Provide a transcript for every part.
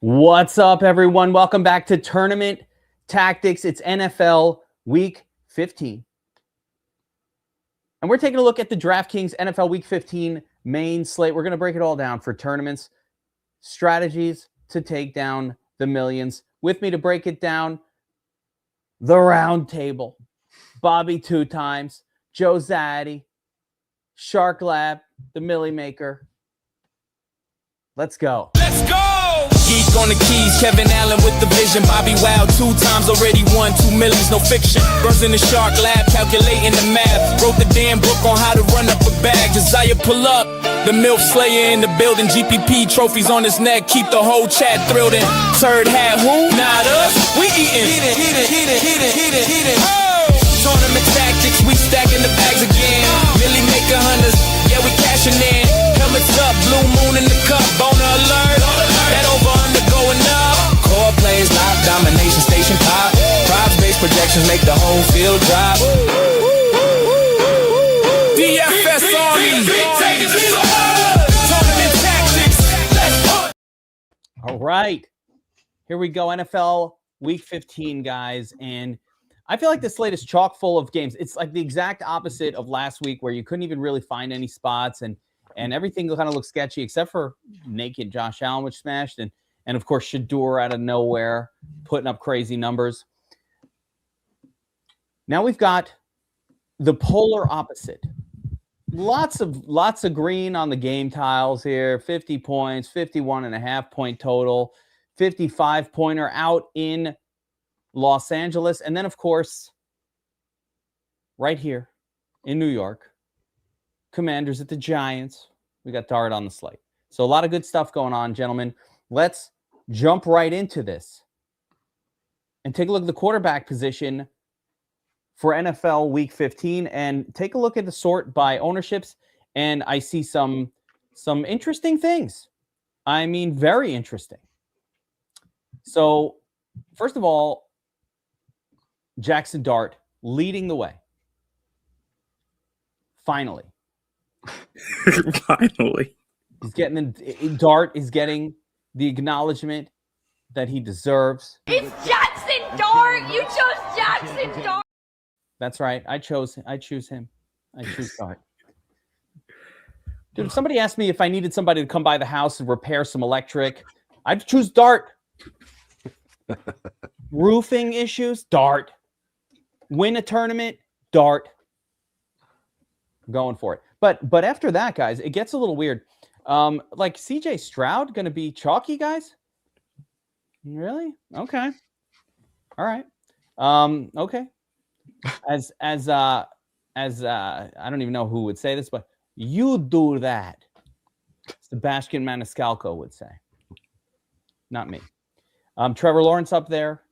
What's up, everyone? Welcome back to Tournament Tactics. It's NFL Week 15. And we're taking a look at the DraftKings NFL Week 15 main slate. We're going to break it all down for tournaments, strategies to take down the millions. With me to break it down, the round table. Bobby 2 times, Joe Zaddy, Shark Lab, the Millie Maker. Let's go. Let's go! Geek on the keys, Kevin Allen with the vision. BobbyWow 2 times already won 2 millions, no fiction. Burns in the Shark Lab, calculating the math. Wrote the damn book on how to run up a bag. Desire pull up, the MILF Slayer in the building. GPP trophies on his neck, keep the whole chat thrilled in. Third hat, who? Not us, we eating. Hit it. Oh! Tournament tactics, we stacking the bags again. Millie maker hunters, yeah, we cashing in. Helmets up, blue moon in the cup, boner alert. That over under going up. Core players lock, domination station pop. Props based projections make the whole field drop. DFS Army. Tournament tactics. All right. Here we go. NFL Week 15, guys. And I feel like the slate is chock full of games. It's like the exact opposite of last week where you couldn't even really find any spots and everything kind of looks sketchy except for naked Josh Allen, which smashed, and of course Shador out of nowhere putting up crazy numbers. Now we've got the polar opposite. Lots of green on the game tiles here. 50 points, 51.5 point total, 55 pointer out in Los Angeles, and then of course right here in New York, Commanders at the Giants. We got Dart on the slate. So a lot of good stuff going on, gentlemen. Let's jump right into this and take a look at the quarterback position for NFL Week 15 and take a look at the sort by ownerships. And I see some interesting things. I mean, very interesting. So first of all, Jackson Dart leading the way. Finally. Finally. He's getting Dart is getting the acknowledgement that he deserves. It's Jackson Dart. You chose Jackson Dart. That's right. I choose him. I choose Dart. Dude, if somebody asked me if I needed somebody to come by the house and repair some electric, I'd choose Dart. Roofing issues, Dart. Win a tournament, Dart. I'm going for it. But after that, guys, it gets a little weird. Like CJ Stroud going to be chalky, guys? Really? Okay. All right. Okay. As I don't even know who would say this, but you do that. Sebastian Maniscalco would say. Not me. Trevor Lawrence up there.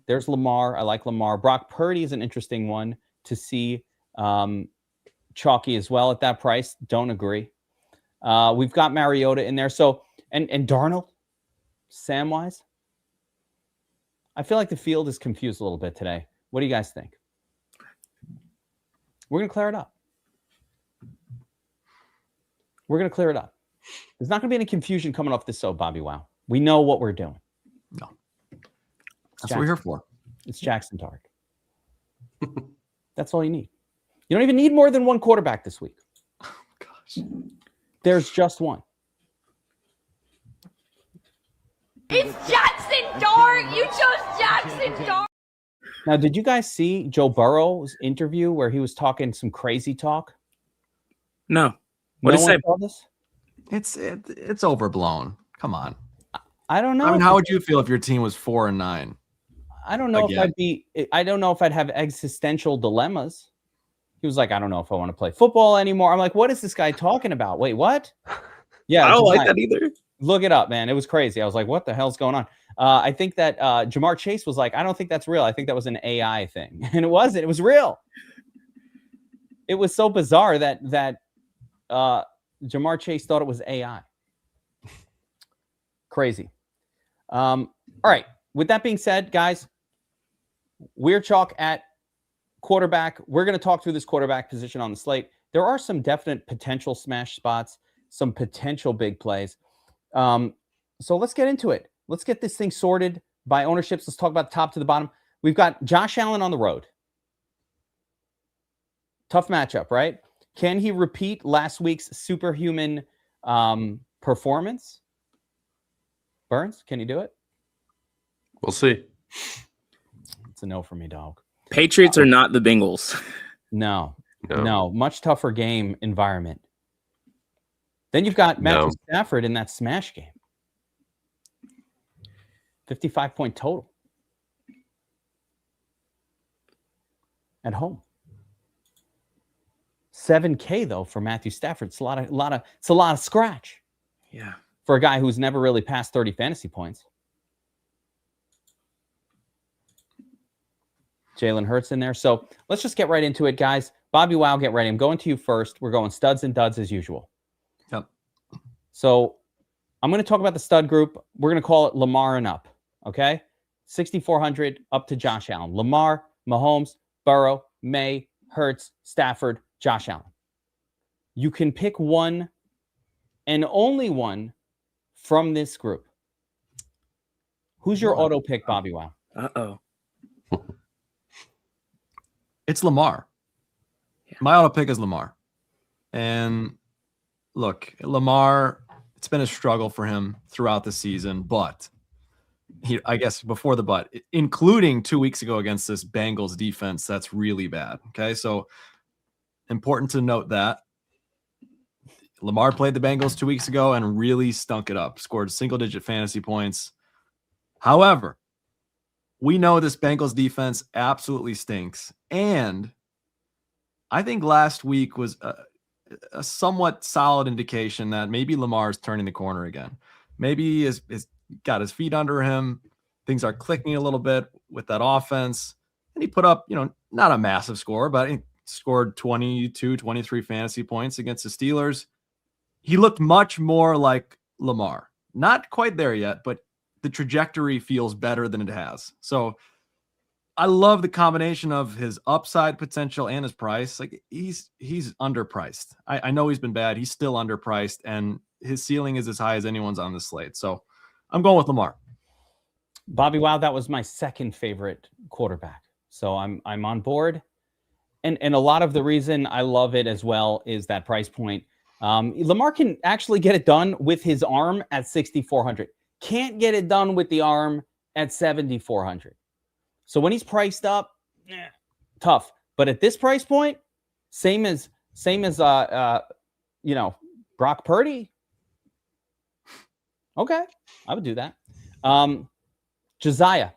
There's Lamar. I like Lamar. Brock Purdy is an interesting one to see. Chalky as well at that price. Don't agree. We've got Mariota in there. So and Darnold, Samwise. I feel like the field is confused a little bit today. What do you guys think? We're gonna clear it up. There's not gonna be any confusion coming off this. So BobbyWow. We know what we're doing. No. That's what we're here for. It's Jackson Dart. That's all you need. You don't even need more than one quarterback this week. Oh, gosh. There's just one. It's Jackson Dart. You chose Jackson Dart. Now, did you guys see Joe Burrow's interview where he was talking some crazy talk? No. What did he say? Saw this? It's overblown. Come on. I don't know. I mean, how would you feel if your team was 4-9? I don't know Again. I don't know if I'd have existential dilemmas. He was like, I don't know if I want to play football anymore. I'm like, what is this guy talking about? Wait, what? Yeah. I don't like that either. Look it up, man. It was crazy. I was like, what the hell's going on? I think that Jamar Chase was like, I don't think that's real. I think that was an AI thing. And it wasn't. It was real. It was so bizarre that Jamar Chase thought it was AI. Crazy. All right. With that being said, guys, we're chalk at quarterback. We're going to talk through this quarterback position on the slate. There are some definite potential smash spots, some potential big plays. So let's get into it. let's get this thing sorted by ownerships. Let's talk about the top to the bottom. We've got Josh Allen on the road. Tough matchup, right? Can he repeat last week's superhuman performance? Burns, can he do it? We'll see. It's a no for me, dog. Patriots are not the Bengals. No. Much tougher game environment. Then you've got Matthew Stafford in that smash game. 55-point total. At home. 7K though for Matthew Stafford. It's a lot of scratch. Yeah. For a guy who's never really passed 30 fantasy points. Jalen Hurts in there. So let's just get right into it, guys. BobbyWow, get ready. I'm going to you first. We're going studs and duds as usual. Yep. So I'm going to talk about the stud group. We're going to call it Lamar and up. Okay? 6,400 up to Josh Allen. Lamar, Mahomes, Burrow, May, Hurts, Stafford, Josh Allen. You can pick one and only one from this group. Who's your auto pick, BobbyWow? Uh-oh. It's Lamar. Yeah. My auto pick is Lamar. And look, Lamar, it's been a struggle for him throughout the season, but I guess before the but, including 2 weeks ago against this Bengals defense, that's really bad. Okay, so important to note that Lamar played the Bengals 2 weeks ago and really stunk it up, scored single-digit fantasy points. However, we know this Bengals defense absolutely stinks. And I think last week was a somewhat solid indication that maybe Lamar's turning the corner again. Maybe he's got his feet under him. Things are clicking a little bit with that offense. And he put up, not a massive score, but he scored 22, 23 fantasy points against the Steelers. He looked much more like Lamar. Not quite there yet, but the trajectory feels better than it has. So I love the combination of his upside potential and his price. Like he's underpriced. I know he's been bad. He's still underpriced, and his ceiling is as high as anyone's on the slate. So I'm going with Lamar. BobbyWow, that was my second favorite quarterback. So I'm on board. And a lot of the reason I love it as well is that price point. Lamar can actually get it done with his arm at 6,400. Can't get it done with the arm at 7,400. So when he's priced up, tough. But at this price point, same as Brock Purdy. Okay, I would do that. Josiah.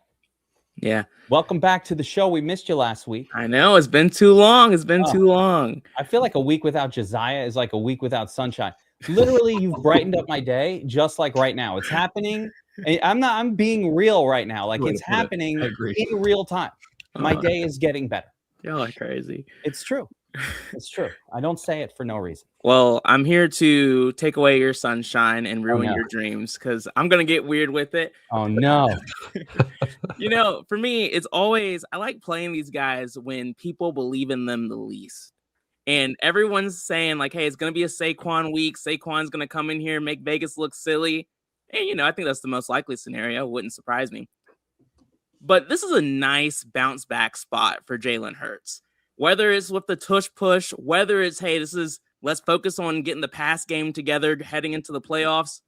Yeah. Welcome back to the show. We missed you last week. I know. It's been too long. Too long. I feel like a week without Josiah is like a week without sunshine. Literally, you've brightened up my day just like right now. It's happening. I'm being real right now. Like it's happening in real time. My day is getting better. Y'all are crazy. It's true. It's true. I don't say it for no reason. Well, I'm here to take away your sunshine and ruin your dreams because I'm going to get weird with it. Oh, no. For me, it's always, I like playing these guys when people believe in them the least. And everyone's saying like, hey, it's going to be a Saquon week. Saquon's going to come in here and make Vegas look silly. And, I think that's the most likely scenario. Wouldn't surprise me. But this is a nice bounce back spot for Jalen Hurts. Whether it's with the tush push, whether it's, hey, let's focus on getting the pass game together heading into the playoffs.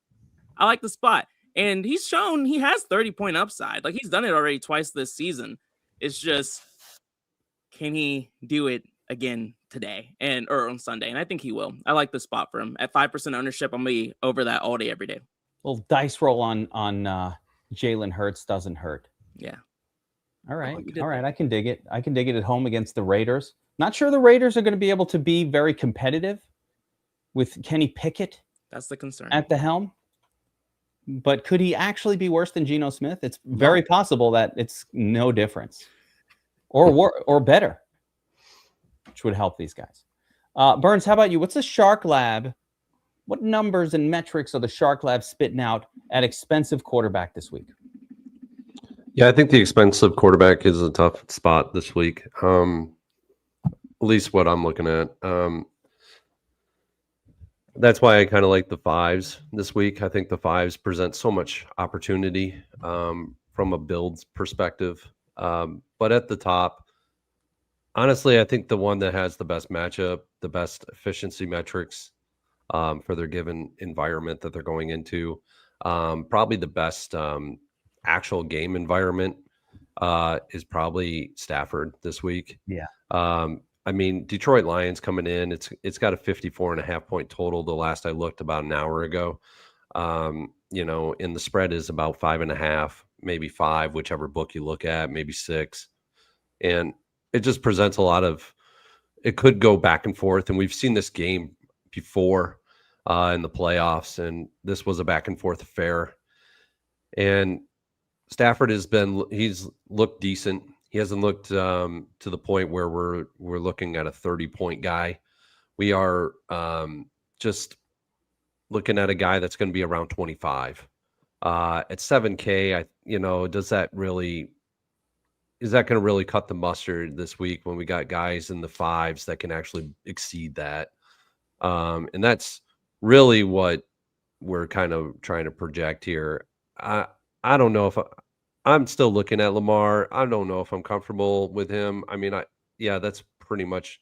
I like the spot. And he's shown he has 30-point upside. Like he's done it already twice this season. It's just, can he do it again today or on Sunday? And I think he will. I like the spot for him. At 5% ownership, I'm going to be over that all day, every day. Little dice roll on Jalen Hurts doesn't hurt. Yeah. All right. All right. I can dig it. I can dig it at home against the Raiders. Not sure the Raiders are going to be able to be very competitive with Kenny Pickett. That's the concern. At the helm. But could he actually be worse than Geno Smith? It's very possible that it's no difference. Or better. Which would help these guys. Burns, how about you? What's the Shark Lab? What numbers and metrics are the Shark Lab spitting out at expensive quarterback this week? Yeah, I think the expensive quarterback is a tough spot this week. At least what I'm looking at. that's why I kind of like the fives this week. I think the fives present so much opportunity from a build perspective. But at the top, honestly, I think the one that has the best matchup, the best efficiency metrics for their given environment that they're going into, probably the best actual game environment is probably Stafford this week. Yeah. I mean, Detroit Lions coming in, it's got a 54.5 point total. The last I looked about an hour ago, you know, and the spread is about 5.5, maybe 5, whichever book you look at, maybe 6. And it just presents a lot of, it could go back and forth. And we've seen this game before in the playoffs, and this was a back and forth affair. And Stafford he's looked decent. He hasn't looked to the point where we're looking at a 30-point guy. We are just looking at a guy that's going to be around 25 at 7K. Is that going to really cut the mustard this week when we got guys in the fives that can actually exceed that? And that's really what we're kind of trying to project here. I don't know if I'm still looking at Lamar. I don't know if I'm comfortable with him. I mean, that's pretty much,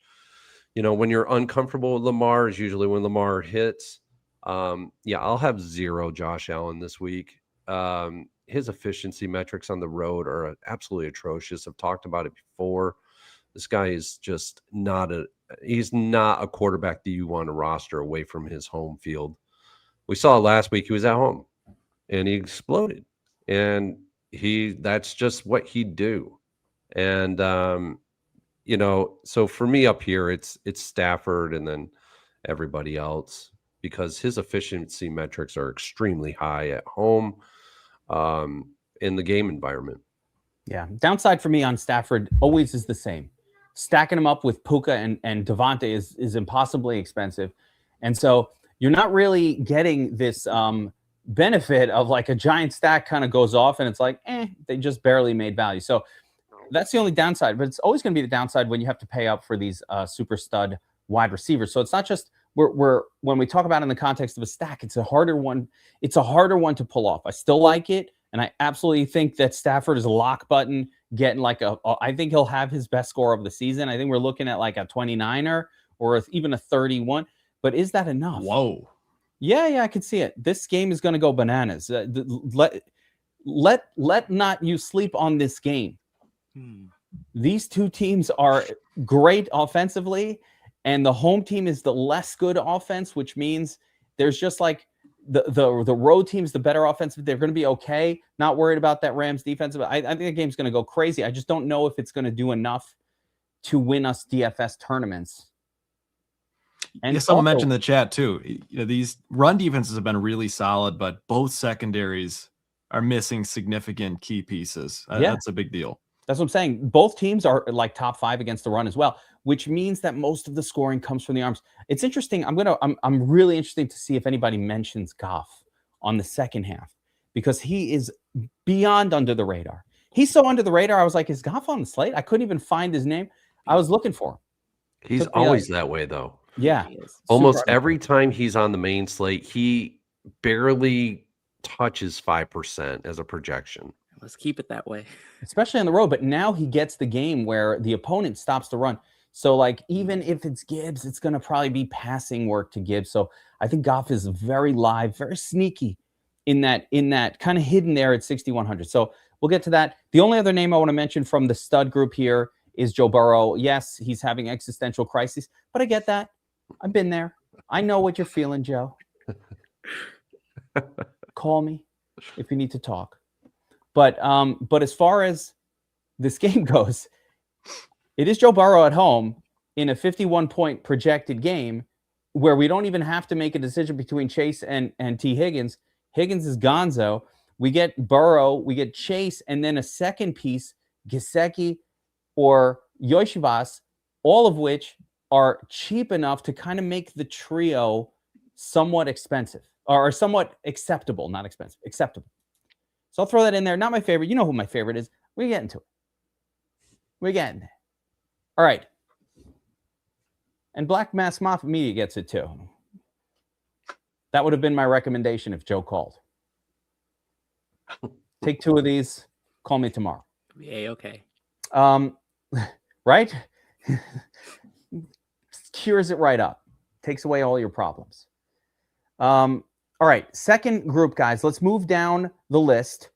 when you're uncomfortable with Lamar is usually when Lamar hits. I'll have 0 Josh Allen this week. His efficiency metrics on the road are absolutely atrocious. I've talked about it before. This guy is just he's not a quarterback that you want to roster away from his home field. We saw it last week. He was at home and he exploded, and that's just what he'd do. And, so for me up here, it's Stafford and then everybody else, because his efficiency metrics are extremely high at home in the game environment. Yeah. Downside for me on Stafford always is the same. Stacking him up with Puka and Devontae is impossibly expensive. And so you're not really getting this benefit of like a giant stack kind of goes off and it's like, they just barely made value. So that's the only downside, but it's always going to be the downside when you have to pay up for these super stud wide receivers. So it's not just when we talk about it in the context of a stack, it's a harder one. It's a harder one to pull off. I still like it. And I absolutely think that Stafford is a lock button, getting like I think he'll have his best score of the season. I think we're looking at like a 29er or even a 31, but is that enough? Whoa. Yeah, I can see it. This game is going to go bananas. Let not you sleep on this game. These two teams are great offensively, and the home team is the less good offense, which means there's just like the road team's the better offensive. They're going to be okay. Not worried about that Rams defensive. I think the game's going to go crazy. I just don't know if it's going to do enough to win us DFS tournaments. And someone mentioned in the chat too. These run defenses have been really solid, but both secondaries are missing significant key pieces. That's a big deal. That's what I'm saying. Both teams are like top 5 against the run as well, which means that most of the scoring comes from the arms. It's interesting. I'm really interested to see if anybody mentions Goff on the second half, because he is beyond under the radar. He's so under the radar. I was like, is Goff on the slate? I couldn't even find his name. I was looking for him. He's always that way though. Yeah. Almost every time he's on the main slate, he barely touches 5% as a projection. Let's keep it that way. Especially on the road. But now he gets the game where the opponent stops the run. So, like, even if it's Gibbs, it's going to probably be passing work to Gibbs. So I think Goff is very live, very sneaky in that kind of hidden there at 6,100. So we'll get to that. The only other name I want to mention from the stud group here is Joe Burrow. Yes, he's having existential crises, but I get that. I've been there. I know what you're feeling, Joe. Call me if you need to talk. But as far as this game goes, it is Joe Burrow at home in a 51-point projected game where we don't even have to make a decision between Chase and T. Higgins. Higgins is gonzo. We get Burrow, we get Chase, and then a second piece, Gesicki or Yoshivas, all of which are cheap enough to kind of make the trio somewhat expensive or somewhat acceptable, not expensive, acceptable. So I'll throw that in there. Not my favorite. You know who my favorite is. We're getting to it. We're getting there. All right. And Black Mass Mafia Media gets it too. That would have been my recommendation if Joe called. Take 2 of these. Call me tomorrow. Yeah, okay. Right? Cures it right up. Takes away all your problems. All right. Second group, guys. Let's move down the list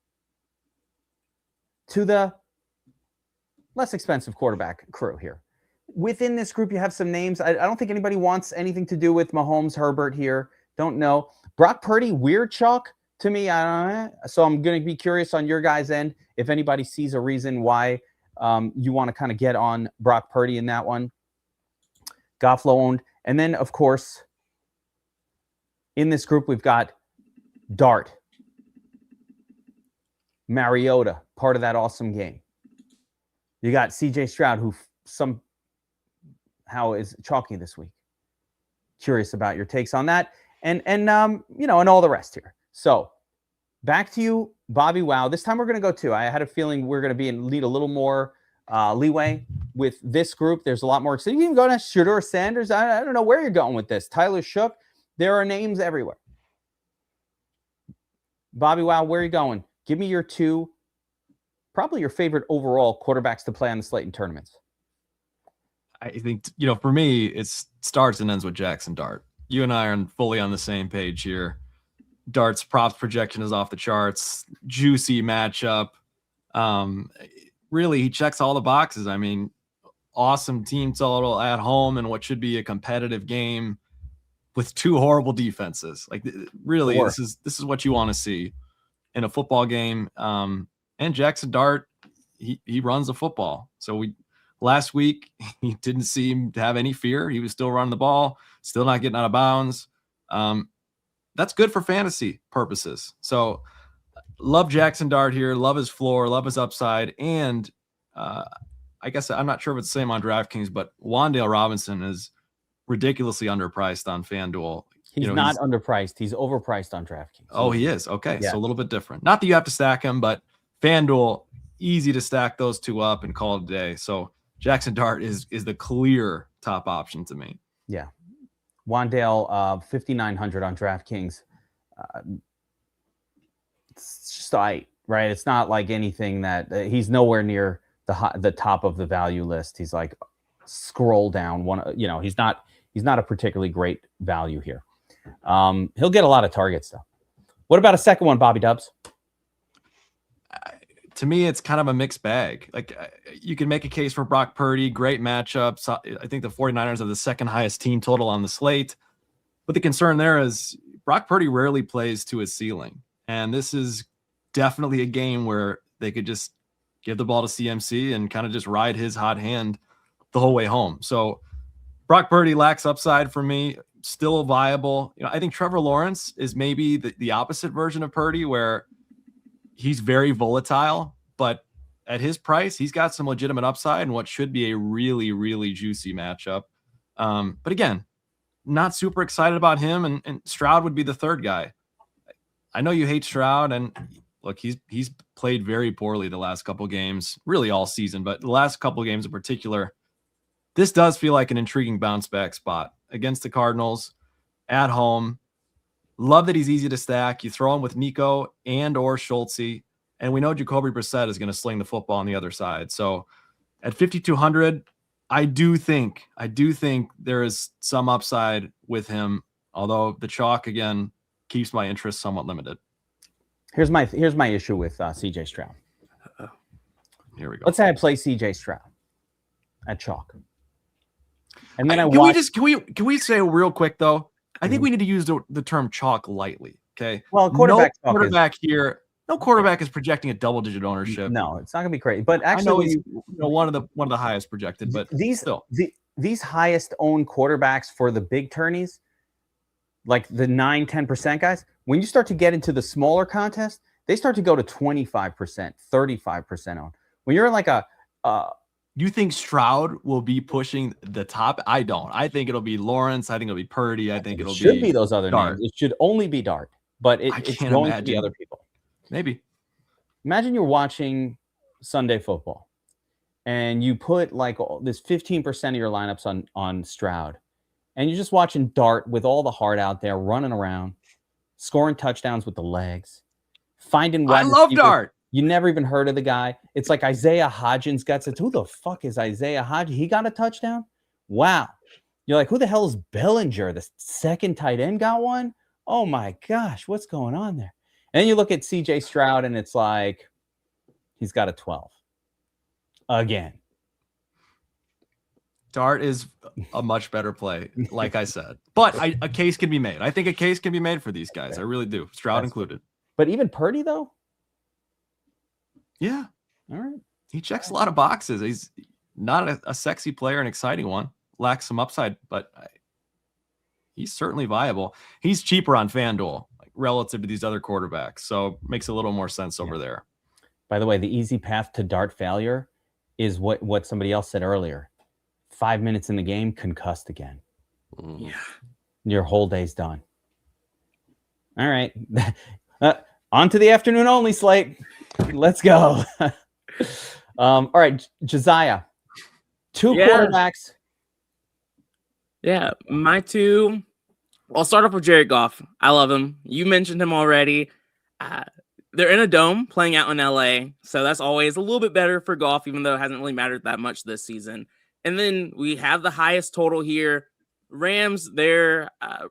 to the less expensive quarterback crew here. Within this group, you have some names. I don't think anybody wants anything to do with Mahomes, Herbert here. Don't know. Brock Purdy, weird chalk to me. So I'm going to be curious on your guys' end if anybody sees a reason why you want to kind of get on Brock Purdy in that one. Gofflo owned. And then, of course, in this group, we've got Dart, Mariota, part of that awesome game. You got CJ Stroud, who somehow is chalky this week. Curious about your takes on that. And all the rest here. So back to you, BobbyWow. This time we're going to go 2. I had a feeling we're going to need a little more leeway with this group. There's a lot more. So you can go to Shedeur Sanders. I don't know where you're going with this. Tyler Shook. There are names everywhere. BobbyWow, where are you going? Give me your 2, probably your favorite overall quarterbacks to play on the slate in tournaments. I think, for me, it starts and ends with Jackson Dart. You and I are fully on the same page here. Dart's props projection is off the charts. Juicy matchup. Really, he checks all the boxes. I mean, awesome team total at home in what should be a competitive game with 2 horrible defenses. Like, really, this is what you want to see in a football game. And Jackson Dart, he runs the football. So last week, he didn't seem to have any fear. He was still running the ball, still not getting out of bounds. That's good for fantasy purposes. So love Jackson Dart here. Love his floor. Love his upside. And I guess I'm not sure if it's the same on DraftKings, but Wan'Dale Robinson is ridiculously underpriced on FanDuel. He's not underpriced. He's overpriced on DraftKings. Oh, he is. Okay. Yeah. So a little bit different. Not that you have to stack him, but FanDuel, easy to stack those 2 up and call it a day. So Jackson Dart is the clear top option to me. Yeah. Wan'Dale, 5,900 on DraftKings. It's just right? It's not like anything that he's nowhere near the top of the value list. He's like scroll down one. He's not a particularly great value here. He'll get a lot of targets though. What about a second one, Bobby Dubs? To me, it's kind of a mixed bag. Like, you can make a case for Brock Purdy, great matchups. I think the 49ers have the second highest team total on the slate. But the concern there is Brock Purdy rarely plays to his ceiling. And this is definitely a game where they could just give the ball to CMC and kind of just ride his hot hand the whole way home. So Brock Purdy lacks upside for me, still viable. I think Trevor Lawrence is maybe the opposite version of Purdy, where he's very volatile, but at his price, he's got some legitimate upside and what should be a really, really juicy matchup. But again, not super excited about him, and Stroud would be the third guy. I know you hate Stroud, and look, he's played very poorly the last couple games, really all season, but the last couple games in particular. This does feel like an intriguing bounce back spot against the Cardinals at home. Love that he's easy to stack. You throw him with Nico and or Schultze, and we know Jacoby Brissett is going to sling the football on the other side. So at 5,200, I do think there is some upside with him, although the chalk again keeps my interest somewhat limited. Here's my issue with CJ Stroud. Here we go. Let's say I play CJ Stroud at chalk, and then can we say real quick though? I think we need to use the term chalk lightly. Okay. Well, quarterback here. No quarterback is projecting a double-digit ownership. No, it's not going to be crazy. But actually, I know he's one of the highest projected. But these highest owned quarterbacks for the big tourneys, like the 9-10% guys, when you start to get into the smaller contests, they start to go to 25%, 35% owned. When you're like you think Stroud will be pushing the top? I don't. I think it'll be Lawrence. I think it'll be Purdy. I think it should be those other Dart. names. It should only be Dart, but it's going to be other people. Maybe. Imagine you're watching Sunday football and you put like this 15% of your lineups on Stroud, and you're just watching Dart with all the heart out there running around, scoring touchdowns with the legs, finding I wide love receivers. Dart. You never even heard of the guy. It's like Isaiah Hodgins got it. Who the fuck is Isaiah Hodgins? He got a touchdown? Wow. You're like, who the hell is Bellinger? The second tight end got one? Oh my gosh, what's going on there? And then you look at CJ Stroud and it's like, he's got a 12. Again. Dart is a much better play, like I said. But a case can be made. I think a case can be made for these guys. I really do. Stroud included. But even Purdy, though? Yeah. All right. He checks a lot of boxes. He's not a sexy player, an exciting one. Lacks some upside, but he's certainly viable. He's cheaper on FanDuel relative to these other quarterbacks, so makes a little more sense over there. By the way, the easy path to Dart failure is what somebody else said earlier. 5 minutes in the game, concussed again. Yeah. Your whole day's done. All right. On to the afternoon only slate. Let's go. All right, Josiah. Two quarterbacks. Yeah, my two. I'll start off with Jared Goff. I love him. You mentioned him already. They're in a dome playing out in LA, so that's always a little bit better for Goff, even though it hasn't really mattered that much this season. And then we have the highest total here. Rams, they're a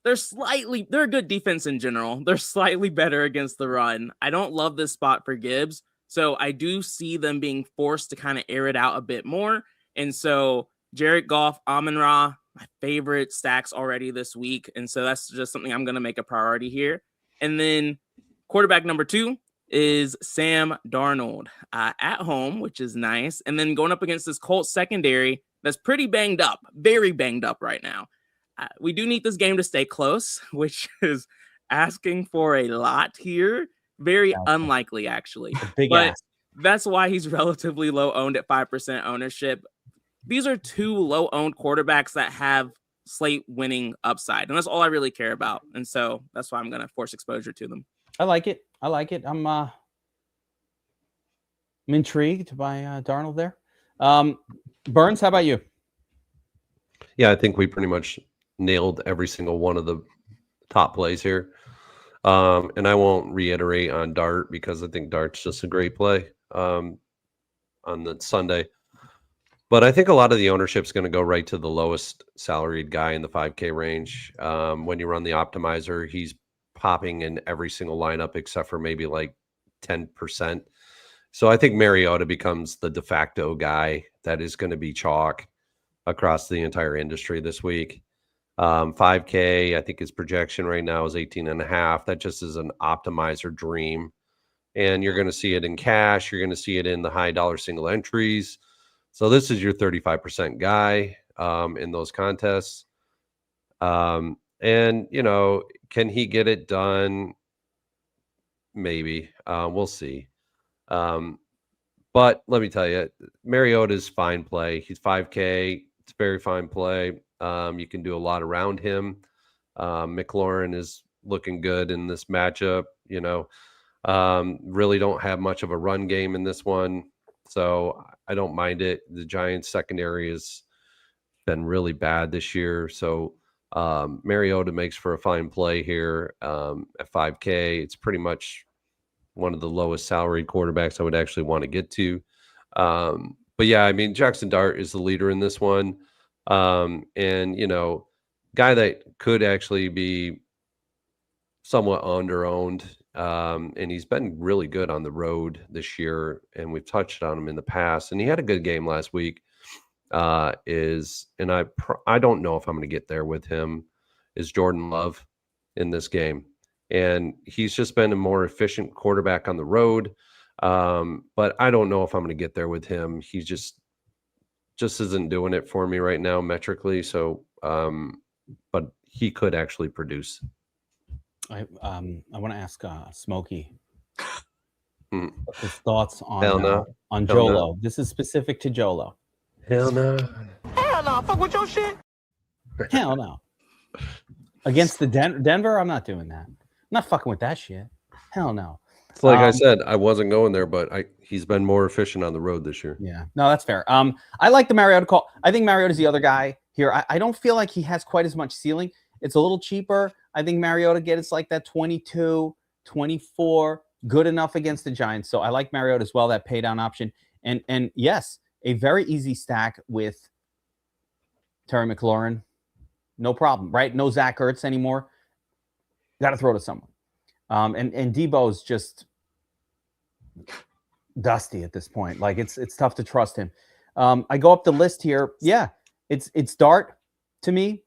good defense in general. They're slightly better against the run. I don't love this spot for Gibbs, so I do see them being forced to kind of air it out a bit more. And so Jared Goff, Amon-Ra, my favorite stacks already this week. And so that's just something I'm going to make a priority here. And then quarterback number 2 is Sam Darnold at home, which is nice. And then going up against this Colts secondary that's pretty banged up, very banged up right now. We do need this game to stay close, which is asking for a lot here. Very unlikely, actually. But that's why he's relatively low owned at 5% ownership. These are two low owned quarterbacks that have slate winning upside, and that's all I really care about. And so that's why I'm going to force exposure to them. I like it. I'm intrigued by Darnold there. Burns, how about you? Yeah, I think we pretty much nailed every single one of the top plays here. And I won't reiterate on Dart because I think Dart's just a great play on the Sunday. But I think a lot of the ownership is going to go right to the lowest salaried guy in the 5K range. When you run the optimizer, he's popping in every single lineup except for maybe like 10%. So I think Mariota becomes the de facto guy that is going to be chalk across the entire industry this week. 5K, I think his projection right now is 18.5. That just is an optimizer dream. And you're going to see it in cash. You're going to see it in the high dollar single entries. So this is your 35% guy in those contests. And, you know, can he get it done? Maybe. We'll see. But let me tell you, Mariota's fine play. He's 5K. It's a very fine play. You can do a lot around him. McLaurin is looking good in this matchup. You know, really don't have much of a run game in this one. So I don't mind it. The Giants secondary has been really bad this year. So Mariota makes for a fine play here at 5K. It's pretty much one of the lowest salaried quarterbacks I would actually want to get to. But yeah, I mean, Jackson Dart is the leader in this one. And, you know, guy that could actually be somewhat under-owned. And he's been really good on the road this year, and we've touched on him in the past. And he had a good game last week. I don't know if I'm going to get there with him. Is Jordan Love in this game, and he's just been a more efficient quarterback on the road. But I don't know if I'm going to get there with him. He just isn't doing it for me right now metrically. So, but he could actually produce. I want to ask Smokey his thoughts on Jolo. No. This is specific to Jolo. Hell no. Hell no. Fuck with your shit. Hell no. Against the Denver, I'm not doing that. I'm not fucking with that shit. Hell no. It's like I said, I wasn't going there, but he's been more efficient on the road this year. Yeah, no, that's fair. I like the Mariota call. I think Mariota's the other guy here. I don't feel like he has quite as much ceiling. It's a little cheaper. I think Mariota gets like that 22, 24, good enough against the Giants. So I like Mariota as well, that pay down option. And yes, a very easy stack with Terry McLaurin. No problem, right? No Zach Ertz anymore. Got to throw to someone. And Debo's just dusty at this point. Like it's tough to trust him. I go up the list here. Yeah, it's Dart to me.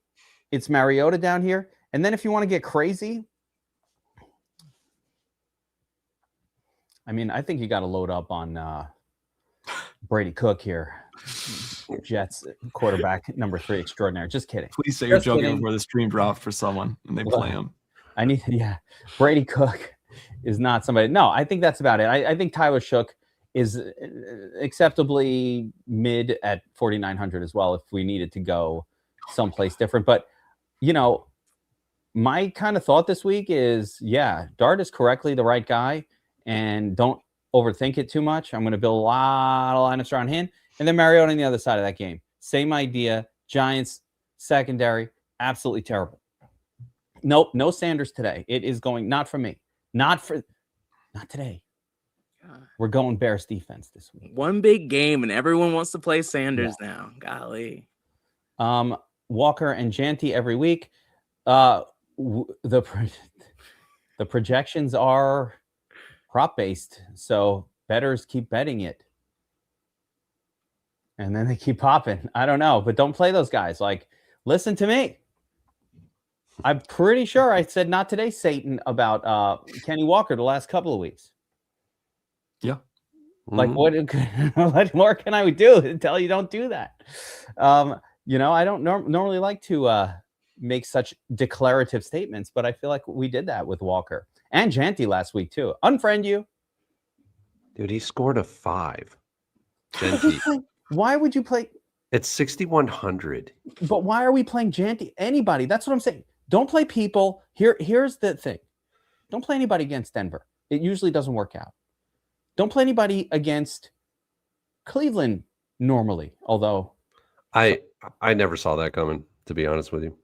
It's Mariota down here. And then if you want to get crazy, I mean, I think you got to load up on Brady Cook here. Jets quarterback number 3 extraordinary. Just kidding. Please say you're joking before the stream drops for someone and they play him. Brady Cook is not somebody. No, I think that's about it. I think Tyler Shook is acceptably mid at 4,900 as well if we needed to go someplace different. But, you know, my kind of thought this week is, Dart is correctly the right guy, and don't overthink it too much. I'm going to build a lot of lineups around him. And then Mariota on the other side of that game. Same idea. Giants, secondary, absolutely terrible. Nope, no Sanders today. It is going, not for me. Not today. We're going Bears defense this week. One big game, and everyone wants to play Sanders now. Golly. Walker and Janty every week. The projections are prop-based, so bettors keep betting it. And then they keep popping. I don't know, but don't play those guys. Like, listen to me. I'm pretty sure I said not today, Satan, about Kenny Walker the last couple of weeks. Yeah. Like, what more can I do until you don't do that? You know, I don't normally like to make such declarative statements, but I feel like we did that with Walker and Janty last week too. Unfriend you. Dude, he scored a 5. Why would you play? It's 6,100. But why are we playing Janty? Anybody? That's what I'm saying. Don't play people. Here's the thing. Don't play anybody against Denver. It usually doesn't work out. Don't play anybody against Cleveland normally, although I never saw that coming, to be honest with you.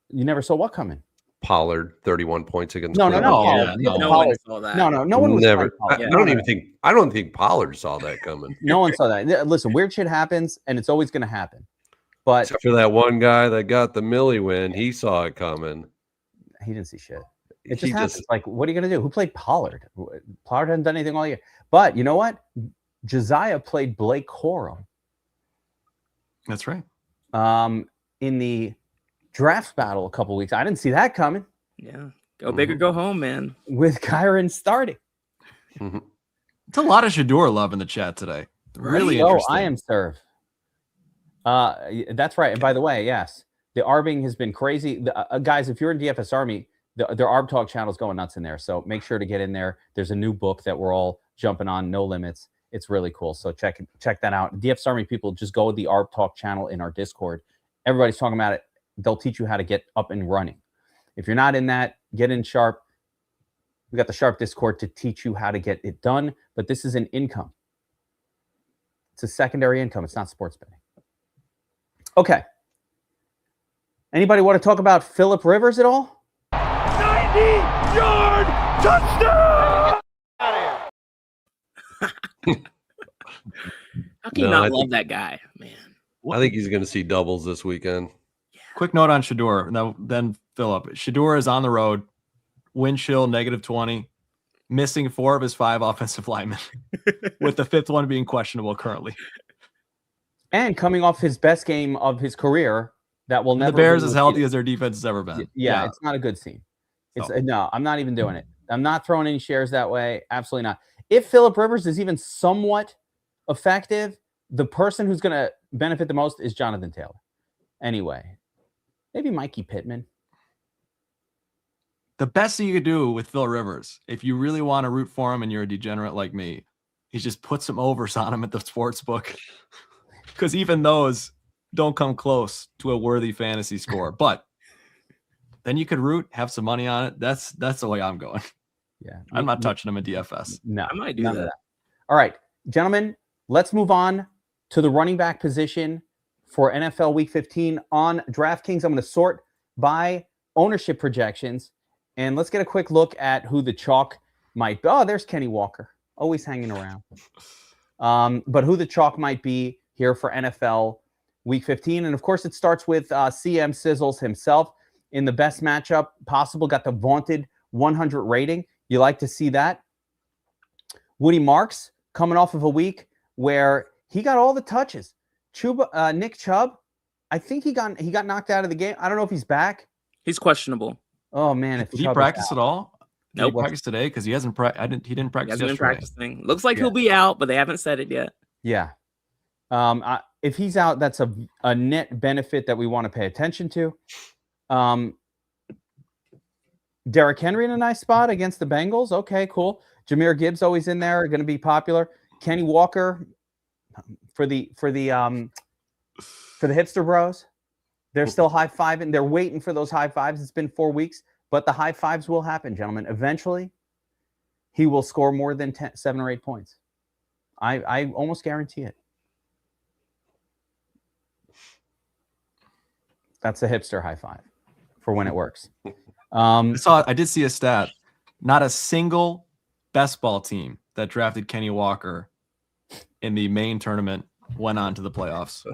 You never saw what coming? Pollard, 31 points against Cleveland. No one saw that. No one was never. I don't think Pollard saw that coming. No one saw that. Listen, weird shit happens, and it's always going to happen. But except for that one guy that got the Millie win, he saw it coming. He didn't see shit. It just happens. Like, what are you going to do? Who played Pollard? Pollard hasn't done anything all year. But you know what? Josiah played Blake Corum. That's right. In the draft battle a couple weeks. I didn't see that coming. Yeah. Go big or go home, man. With Kyron starting. It's a lot of Shador love in the chat today. Really interesting. I am served. That's right. And by the way, yes, the arbing has been crazy. Guys, if you're in DFS Army, their Arb Talk channel is going nuts in there. So make sure to get in there. There's a new book that we're all jumping on, No Limits. It's really cool. So check that out. DFS Army people, just go to the Arb Talk channel in our Discord. Everybody's talking about it. They'll teach you how to get up and running. If you're not in that, get in Sharp. We got the Sharp Discord to teach you how to get it done. But this is an income. It's a secondary income. It's not sports betting. Okay. Anybody want to talk about Phillip Rivers at all? 90-yard touchdown! How can you not love that guy, man? I think he's going to see doubles this weekend. Quick note on Shador. Now, then Phillip. Shador is on the road. Wind chill, -20. Missing 4 of his 5 offensive linemen, with the 5th one being questionable currently. And coming off his best game of his career, that will never. The Bears as healthy as their defense has ever been. Yeah, it's not a good scene. No, I'm not even doing it. I'm not throwing any shares that way. Absolutely not. If Phillip Rivers is even somewhat effective, the person who's going to benefit the most is Jonathan Taylor. Anyway, maybe Mikey Pittman. The best thing you could do with Phil Rivers, if you really want to root for him and you're a degenerate like me, is just put some overs on him at the sports book. Because even those don't come close to a worthy fantasy score. But then you could root, have some money on it. That's the way I'm going. Yeah. I'm not touching him in DFS. No. I might do that. All right, gentlemen, let's move on to the running back position for NFL Week 15 on DraftKings. I'm going to sort by ownership projections, and let's get a quick look at who the chalk might be. Oh, there's Kenny Walker, always hanging around. But who the chalk might be here for NFL Week 15. And, of course, it starts with CM Sizzles himself in the best matchup possible. Got the vaunted 100 rating. You like to see that. Woody Marks coming off of a week where he got all the touches. Nick Chubb, I think he got knocked out of the game. I don't know if he's back. He's questionable. Oh, man. If Did he practice at all? Did Nope. he practice today? Because he hasn't. He didn't practice. He hasn't been yesterday. practicing. Looks like he'll be out, but they haven't said it yet. Yeah. If he's out, that's a net benefit that we want to pay attention to. Derrick Henry in a nice spot against the Bengals. Okay, cool. Jahmyr Gibbs always in there, going to be popular. Kenny Walker for the hipster bros. They're still high-fiving. They're waiting for those high fives. It's been 4 weeks, but the high fives will happen, gentlemen. Eventually, he will score more than 7 or 8 points. I almost guarantee it. That's a hipster high five for when it works. I did see a stat. Not a single best ball team that drafted Kenny Walker in the main tournament went on to the playoffs.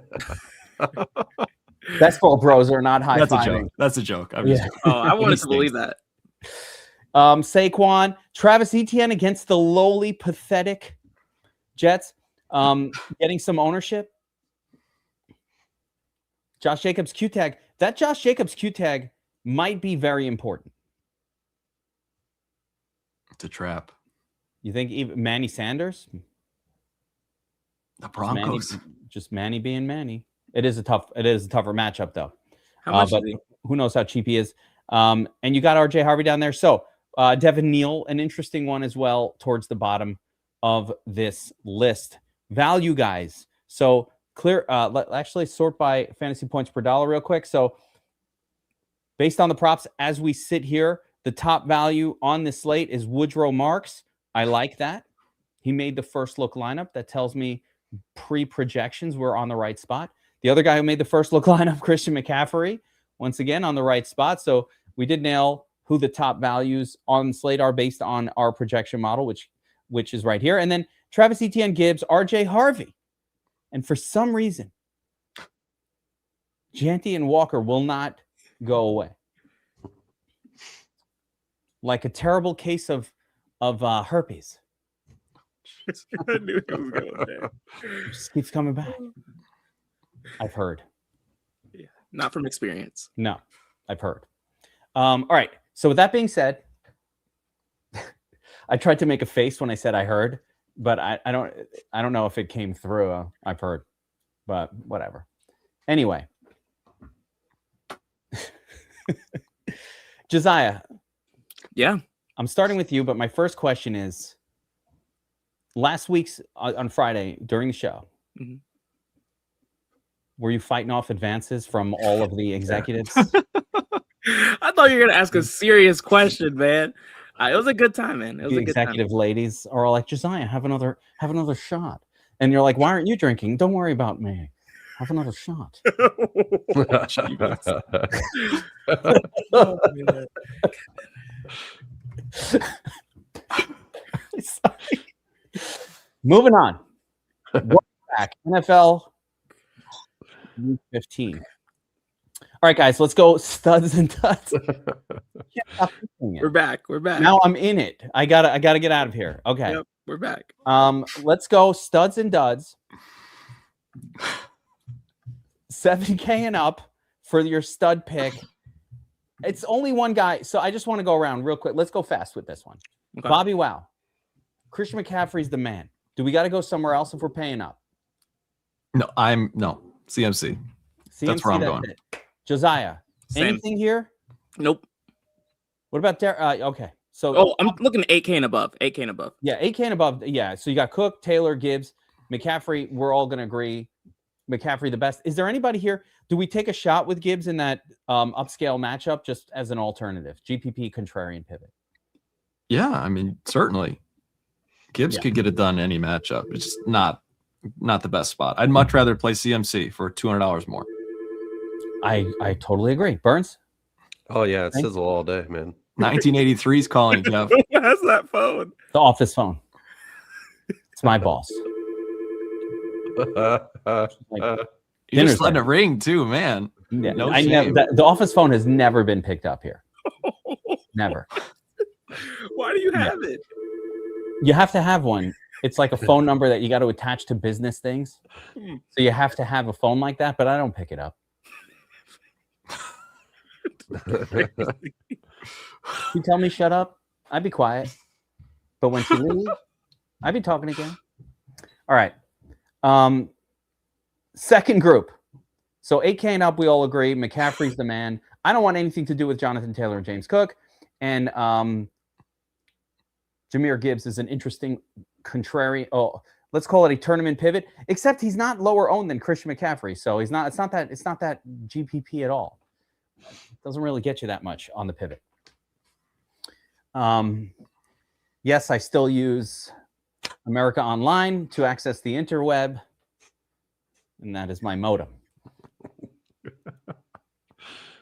Best ball bros are not high That's fiving. a joke. That's a joke. I'm just joking. Oh, I wanted to believe that. Saquon, Travis Etienne against the lowly, pathetic Jets, getting some ownership. Josh Jacobs Q tag. That Josh Jacobs Q tag might be very important. It's a trap. You think even Manny Sanders? The Broncos. Just Manny being Manny. It is a tougher matchup though. How much but is he? who knows how cheap he is? And you got RJ Harvey down there. So Devin Neal, an interesting one as well towards the bottom of this list. Value guys. So clear. Let's actually sort by fantasy points per dollar real quick. So based on the props as we sit here, the top value on this slate is Woodrow Marks. I like that. He made the first look lineup. That tells me pre-projections we're on the right spot. The other guy who made the first look lineup, Christian McCaffrey, once again on the right spot. So we did nail who the top values on slate are based on our projection model, which is right here. And then Travis Etienne, Gibbs, RJ Harvey. And for some reason, Janty and Walker will not go away. Like a terrible case of herpes. I knew he was going there. It just keeps coming back. I've heard. Yeah, not from experience. No, I've heard. All right. So with that being said, I tried to make a face when I said I heard, but I don't know if it came through. I've heard, but whatever. Anyway, Josiah. Yeah. I'm starting with you, but my first question is: last week's on Friday during the show, were you fighting off advances from all of the executives? I thought you were gonna ask a serious question, man. It was a good time, man. It was The a good time. executive ladies are all like, Josiah, have another shot, and you're like, why aren't you drinking? Don't worry about me. Have another shot. Oh, man. Sorry. Moving on. Welcome back. NFL Week 15. All right, guys, let's go studs and duds. We're back. We're back. Now I'm in it. I gotta get out of here. Okay. Yep, we're back. Let's go studs and duds. 7K and up for your stud pick. It's only one guy, so I just want to go around real quick. Let's go fast with this one. Okay. BobbyWow. Christian McCaffrey's the man. Do we got to go somewhere else if we're paying up? No, CMC. That's where I'm going. It. Josiah, Same. anything here? Nope. What about okay. So Oh, I'm looking at 8K and above. 8K and above. yeah, 8K and above. Yeah. So you got Cook, Taylor, Gibbs, McCaffrey. We're all gonna agree. McCaffrey the best. Is there anybody here? Do we take a shot with Gibbs in that upscale matchup just as an alternative? GPP contrarian pivot. Yeah, I mean, certainly. Gibbs could get it done in any matchup. It's just not the best spot. I'd much rather play CMC for $200 more. I totally agree. Burns? Oh yeah, it sizzle all day, man. 1983's calling, Kev. Who has that phone? The office phone. It's my boss. Like, You're just dinner's letting ready. it ring too, man. Yeah, No I shame. never. The office phone has never been picked up here. Never. Why do you have it? You have to have one. It's like a phone number that you got to attach to business things. So you have to have a phone like that, but I don't pick it up. You tell me shut up, I'd be quiet. But when she leaves, I'd be talking again. All right. Second group. So 8K and up, we all agree. McCaffrey's the man. I don't want anything to do with Jonathan Taylor and James Cook. And Jahmyr Gibbs is an interesting contrarian. Oh, let's call it a tournament pivot. Except he's not lower owned than Christian McCaffrey, so he's not. It's not that GPP at all. It doesn't really get you that much on the pivot. Yes, I still use America Online to access the interweb, and that is my modem.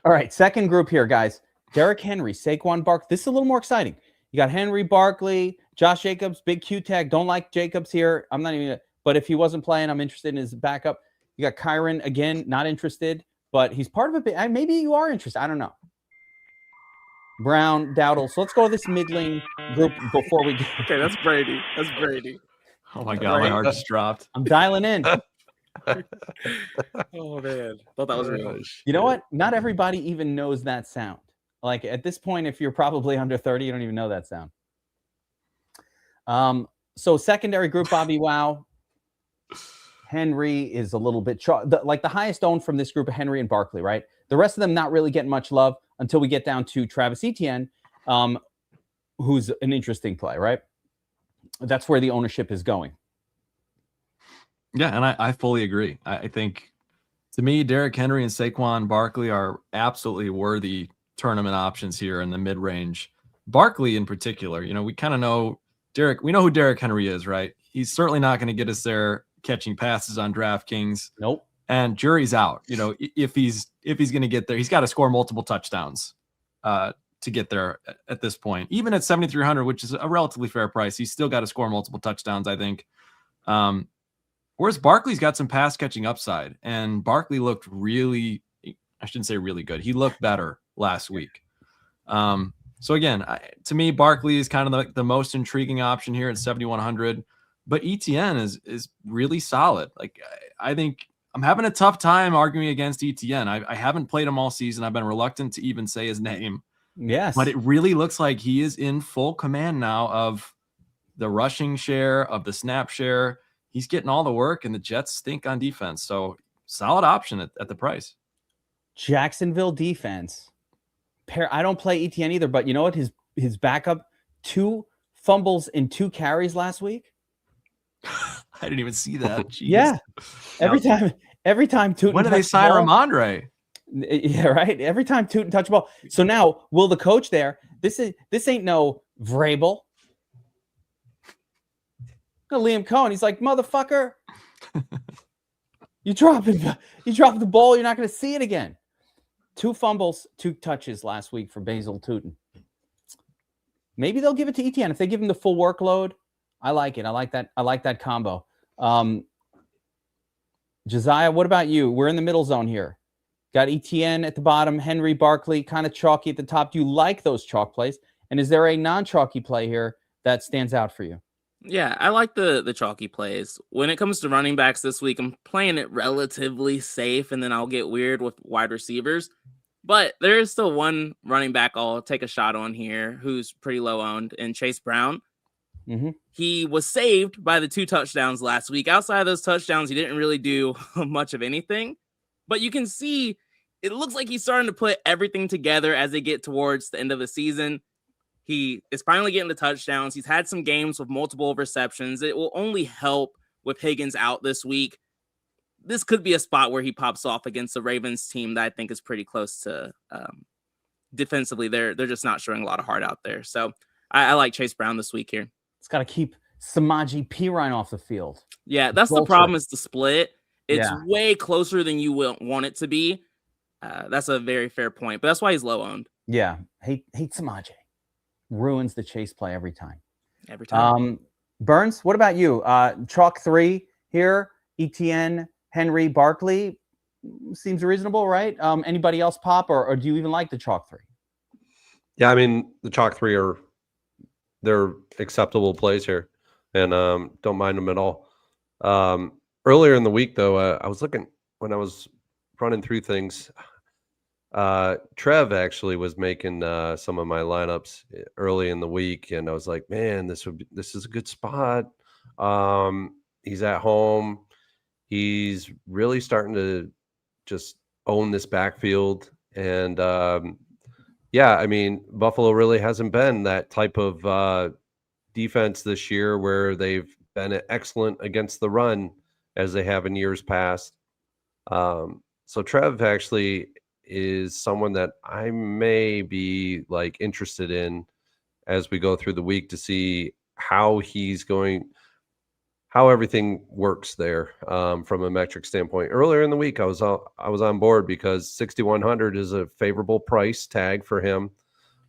All right, second group here, guys. Derrick Henry, Saquon Barkley. This is a little more exciting. You got Henry, Barkley, Josh Jacobs, big Q tag. Don't like Jacobs here. I'm not even, but if he wasn't playing, I'm interested in his backup. You got Kyron, again, not interested, but he's part of it. Maybe you are interested. I don't know. Brown, Dowdle. So let's go to this middling group before we get. Okay, that's Brady. That's Brady. Oh my God, my heart just dropped. I'm dialing in. Oh man, thought that was real. You know what? Not everybody even knows that sound. Like at this point, if you're probably under 30, you don't even know that sound. So secondary group, BobbyWow. Henry is a little bit like the highest owned from this group of Henry and Barkley, right? The rest of them not really getting much love until we get down to Travis Etienne, who's an interesting play, right? That's where the ownership is going. Yeah, and I fully agree. I think, to me, Derrick Henry and Saquon Barkley are absolutely worthy tournament options here in the mid-range. Barkley in particular, we kind of know we know who Derrick Henry is, right? He's certainly not going to get us there catching passes on DraftKings. Nope. And jury's out. If he's going to get there, he's got to score multiple touchdowns to get there at this point. Even at 7,300, which is a relatively fair price, he's still got to score multiple touchdowns, I think. Whereas Barkley's got some pass catching upside, and Barkley looked really, I shouldn't say really good. He looked better last week. So again, to me, Barkley is kind of the most intriguing option here at 7,100, but ETN is really solid. Like, I think I'm having a tough time arguing against ETN. I haven't played him all season. I've been reluctant to even say his name. Yes. But it really looks like he is in full command now of the rushing share, of the snap share. He's getting all the work, and the Jets stink on defense. So solid option at the price. Jacksonville defense. I don't play ETN either, but you know what? His backup, 2 fumbles and 2 carries last week. I didn't even see that. Jeez. Yeah. Every time Tootin. When did they sign Ramondre? Yeah, right. Every time Tootin touch the ball. So now, will the coach there? This ain't no Vrabel. No, Liam Cohen. He's like, motherfucker. You drop the ball, you're not going to see it again. 2 fumbles, 2 touches last week for Basil Tootin. Maybe they'll give it to ETN if they give him the full workload. I like it. I like that combo. Josiah, what about you? We're in the middle zone here. Got ETN at the bottom, Henry, Barkley, kind of chalky at the top. Do you like those chalk plays? And is there a non-chalky play here that stands out for you? Yeah, I like the chalky plays. When it comes to running backs this week, I'm playing it relatively safe, and then I'll get weird with wide receivers. But there is still one running back I'll take a shot on here who's pretty low owned, and Chase Brown. Mm-hmm. He was saved by the 2 touchdowns last week. Outside of those touchdowns, he didn't really do much of anything. But you can see it looks like he's starting to put everything together as they get towards the end of the season. He is finally getting the touchdowns. He's had some games with multiple receptions. It will only help with Higgins out this week. This could be a spot where he pops off against the Ravens team that I think is pretty close to defensively. They're just not showing a lot of heart out there. So I like Chase Brown this week here. It's got to keep Samaje Perine off the field. Yeah, that's the problem is the split. It's way closer than you will want it to be. That's a very fair point, but that's why he's low owned. Yeah, hate Samaje. Ruins the chase play every time. Every time. Burns, what about you? Chalk 3 here. ETN, Henry, Barkley seems reasonable, right? Anybody else pop, or do you even like the chalk 3? Yeah, I mean the chalk 3 they're acceptable plays here, and don't mind them at all. Earlier in the week, though, I was looking when I was running through things. Trev actually was making some of my lineups early in the week, and I was like, man, this is a good spot. He's at home. He's really starting to just own this backfield. And yeah, I mean, Buffalo really hasn't been that type of defense this year where they've been excellent against the run as they have in years past. So Trev actually is someone that I may be like interested in as we go through the week to see how everything works there from a metric standpoint. Earlier in the week, I was on board because 6,100 is a favorable price tag for him.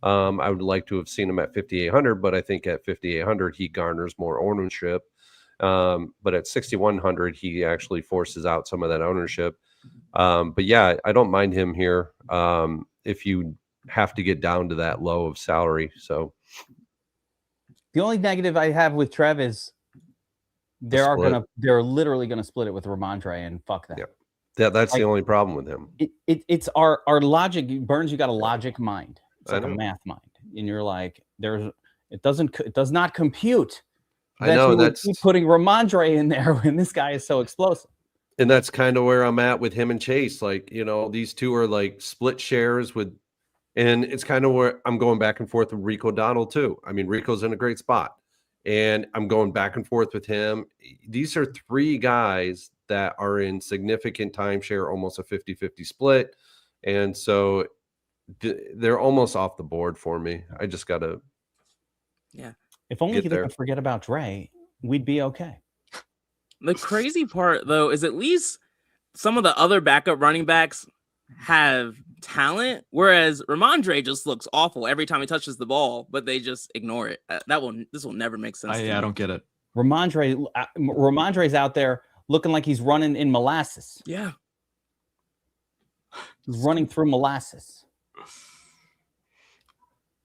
I would like to have seen him at 5,800, but I think at 5,800 he garners more ownership. But at 6,100 he actually forces out some of that ownership. But yeah, I don't mind him here if you have to get down to that low of salary. So the only negative I have with Trev is they're literally gonna split it with Ramondre, and fuck that. Yeah, that's the only problem with him. It's our logic. Burns, you got a logic mind. It's like a math mind, and you're like, it does not compute. I know that's keep putting Ramondre in there when this guy is so explosive. And that's kind of where I'm at with him and Chase. Like, these two are like split shares and it's kind of where I'm going back and forth with Rico Donnell too. I mean, Rico's in a great spot and I'm going back and forth with him. These are three guys that are in significant timeshare, almost a 50-50 split. And so they're almost off the board for me. I just got to. Yeah. If only he didn't forget about Dre, we'd be okay. The crazy part, though, is at least some of the other backup running backs have talent, whereas Ramondre just looks awful every time he touches the ball, but they just ignore it. This will never make sense. I don't get it. Ramondre's out there looking like he's running in molasses. Yeah. He's running through molasses.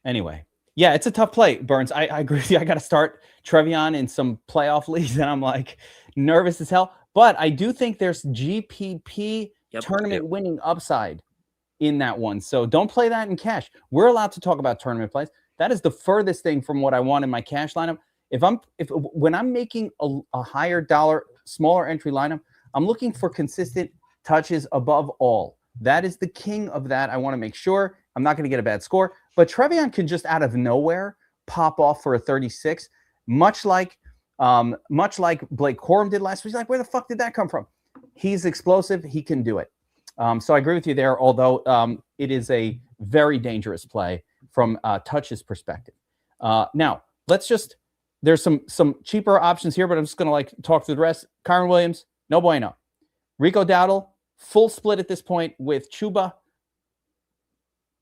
Anyway. Yeah, it's a tough play, Burns. I agree with you. I got to start Trevion in some playoff leagues, and I'm like nervous as hell. But I do think there's GPP tournament winning upside in that one. So don't play that in cash. We're allowed to talk about tournament plays. That is the furthest thing from what I want in my cash lineup. When I'm making a higher dollar, smaller entry lineup, I'm looking for consistent touches above all. That is the king of that. I want to make sure I'm not going to get a bad score. But Trevion can just out of nowhere pop off for a 36, much like Blake Corum did last week. He's like, where the fuck did that come from? He's explosive. He can do it. So I agree with you there, although it is a very dangerous play from touches perspective. Now, there's some cheaper options here, but I'm just going to talk through the rest. Kyron Williams, no bueno. Rico Dowdle, full split at this point with Chuba.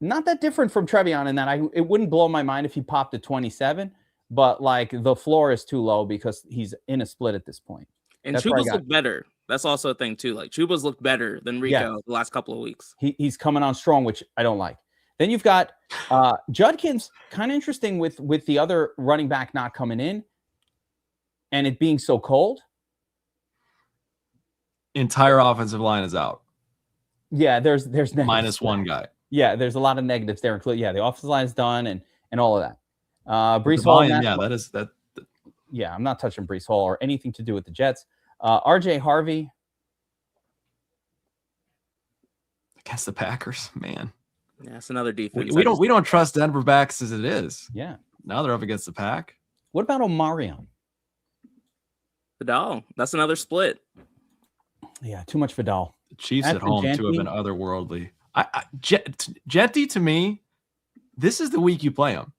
Not that different from Trevion in that it wouldn't blow my mind if he popped to 27, but the floor is too low because he's in a split at this point. And Chuba's look better. That's also a thing too. Like Chuba's looked better than Rico the last couple of weeks. He's coming on strong, which I don't like. Then you've got Judkins, kind of interesting with the other running back not coming in and it being so cold. Entire offensive line is out. Yeah, there's minus one guy. Yeah, there's a lot of negatives there. Yeah, the offensive line is done and all of that. Breece Hall. Yeah, Yeah, I'm not touching Breece Hall or anything to do with the Jets. RJ Harvey. Against the Packers, man. Yeah, it's another defense. We don't trust Denver backs as it is. Yeah. Now they're up against the Pack. What about Omarion? Vidal. That's another split. Yeah, too much Vidal. The Chiefs at home to have been otherworldly. Jetty to me, this is the week you play him.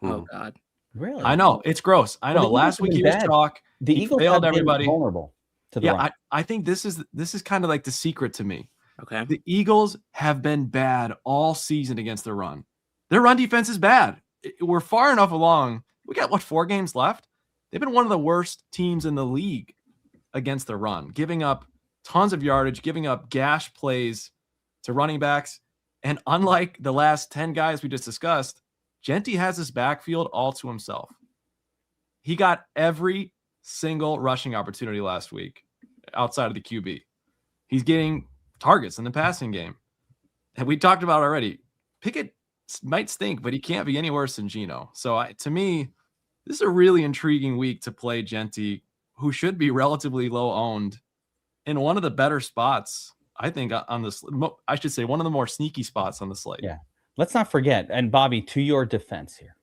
Oh God, really? I know it's gross. I know. Last week he was chalk. The Eagles failed everybody. Vulnerable to the run. I think this is kind of like the secret to me. Okay. The Eagles have been bad all season against the run. Their run defense is bad. We're far enough along. We got, 4 games left? They've been one of the worst teams in the league against the run, giving up tons of yardage, giving up gash plays to running backs. And unlike the last 10 guys we just discussed, Genty has his backfield all to himself. He got every single rushing opportunity last week outside of the QB. He's getting targets in the passing game. And we talked about already, Pickett might stink, but he can't be any worse than Geno. So to me, this is a really intriguing week to play Genty, who should be relatively low owned in one of the better spots, I think, on this. I should say one of the more sneaky spots on the slate. Yeah. Let's not forget, and Bobby, to your defense here,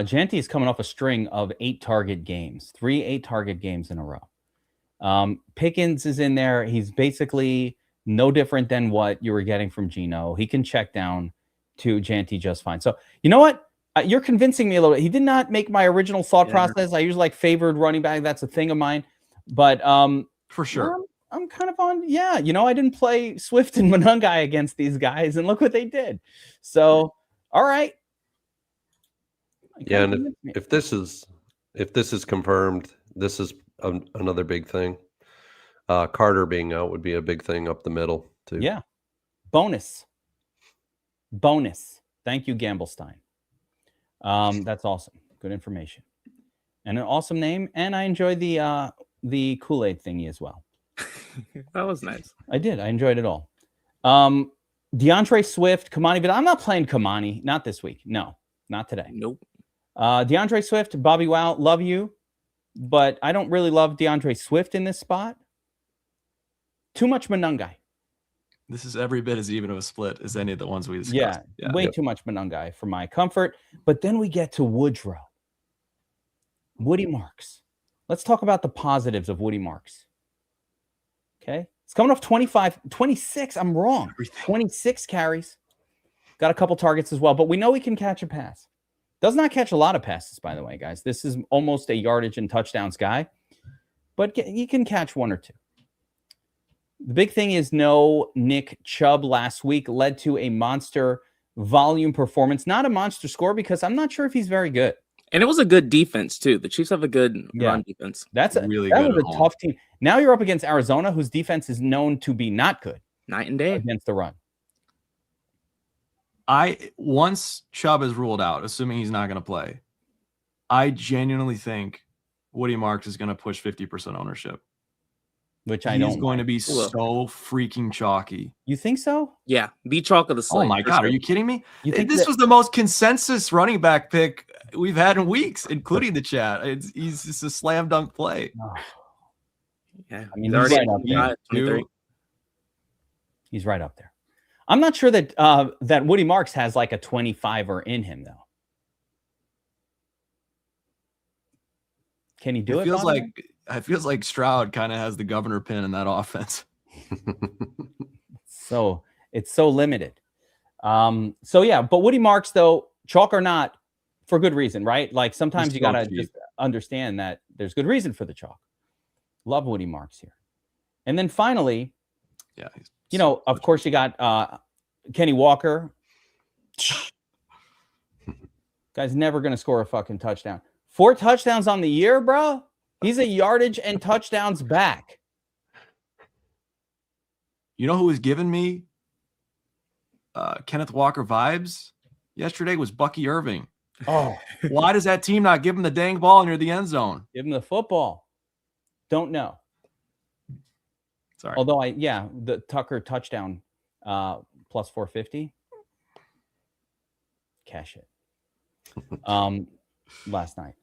Genty is coming off a string of 8-target games, 3 8-target games in a row. Pickens is in there. He's basically no different than what you were getting from Geno. He can check down to Genty just fine. So you know what? You're convincing me a little bit. He did not make my original thought process. I usually favored running back. That's a thing of mine. But for sure. I'm kind of on, I didn't play Swift and Monungai against these guys, and look what they did. So, all right. Yeah, and if this is confirmed, this is another big thing. Carter being out would be a big thing up the middle too. Yeah. Bonus. Thank you, Gamblestein. That's awesome. Good information. And an awesome name. And I enjoyed the Kool-Aid thingy as well. That was nice. I did. I enjoyed it all. DeAndre Swift, Kamani, but I'm not playing Kamani. Not this week. No, not today. Nope. DeAndre Swift, BobbyWow, love you, but I don't really love DeAndre Swift in this spot. Too much Monungai. This is every bit as even of a split as any of the ones we discussed. Yeah. Way too much Monungai for my comfort. But then we get to Woodrow. Woody Marks. Let's talk about the positives of Woody Marks. Okay. It's coming off 26. I'm wrong. 26 carries. Got a couple targets as well, but we know he can catch a pass. Does not catch a lot of passes, by the way, guys. This is almost a yardage and touchdowns guy, but he can catch 1 or 2. The big thing is no Nick Chubb last week led to a monster volume performance. Not a monster score because I'm not sure if he's very good. And it was a good defense, too. The Chiefs have a good run defense. That was a tough team. Now you're up against Arizona, whose defense is known to be not good. Night and day. Against the run. Once Chubb is ruled out, assuming he's not going to play, I genuinely think Woody Marks is going to push 50% ownership. Which I don't. He's going to be so freaking chalky. You think so? Yeah, the chalk of the slate. Oh my God, are you kidding me? This was the most consensus running back pick we've had in weeks, including the chat. He's just a slam dunk play. Oh. Yeah, I mean, he's right up there. He's right up there. I'm not sure that that Woody Marks has like a 25er in him, though. Can he do it? It feels like Stroud kind of has the governor pin in that offense. So it's so limited. But Woody Marks, though, chalk or not, for good reason, right? Like sometimes you got to just understand that there's good reason for the chalk. Love Woody Marks here. And then finally, of course, you got Kenny Walker. Guy's never going to score a fucking touchdown. 4 touchdowns on the year, bro. He's a yardage and touchdowns back. You know who was giving me Kenneth Walker vibes yesterday was Bucky Irving. Oh, why does that team not give him the dang ball near the end zone? Give him the football. Don't know. Sorry. Although the Tucker touchdown plus 450. Cash it. Last night.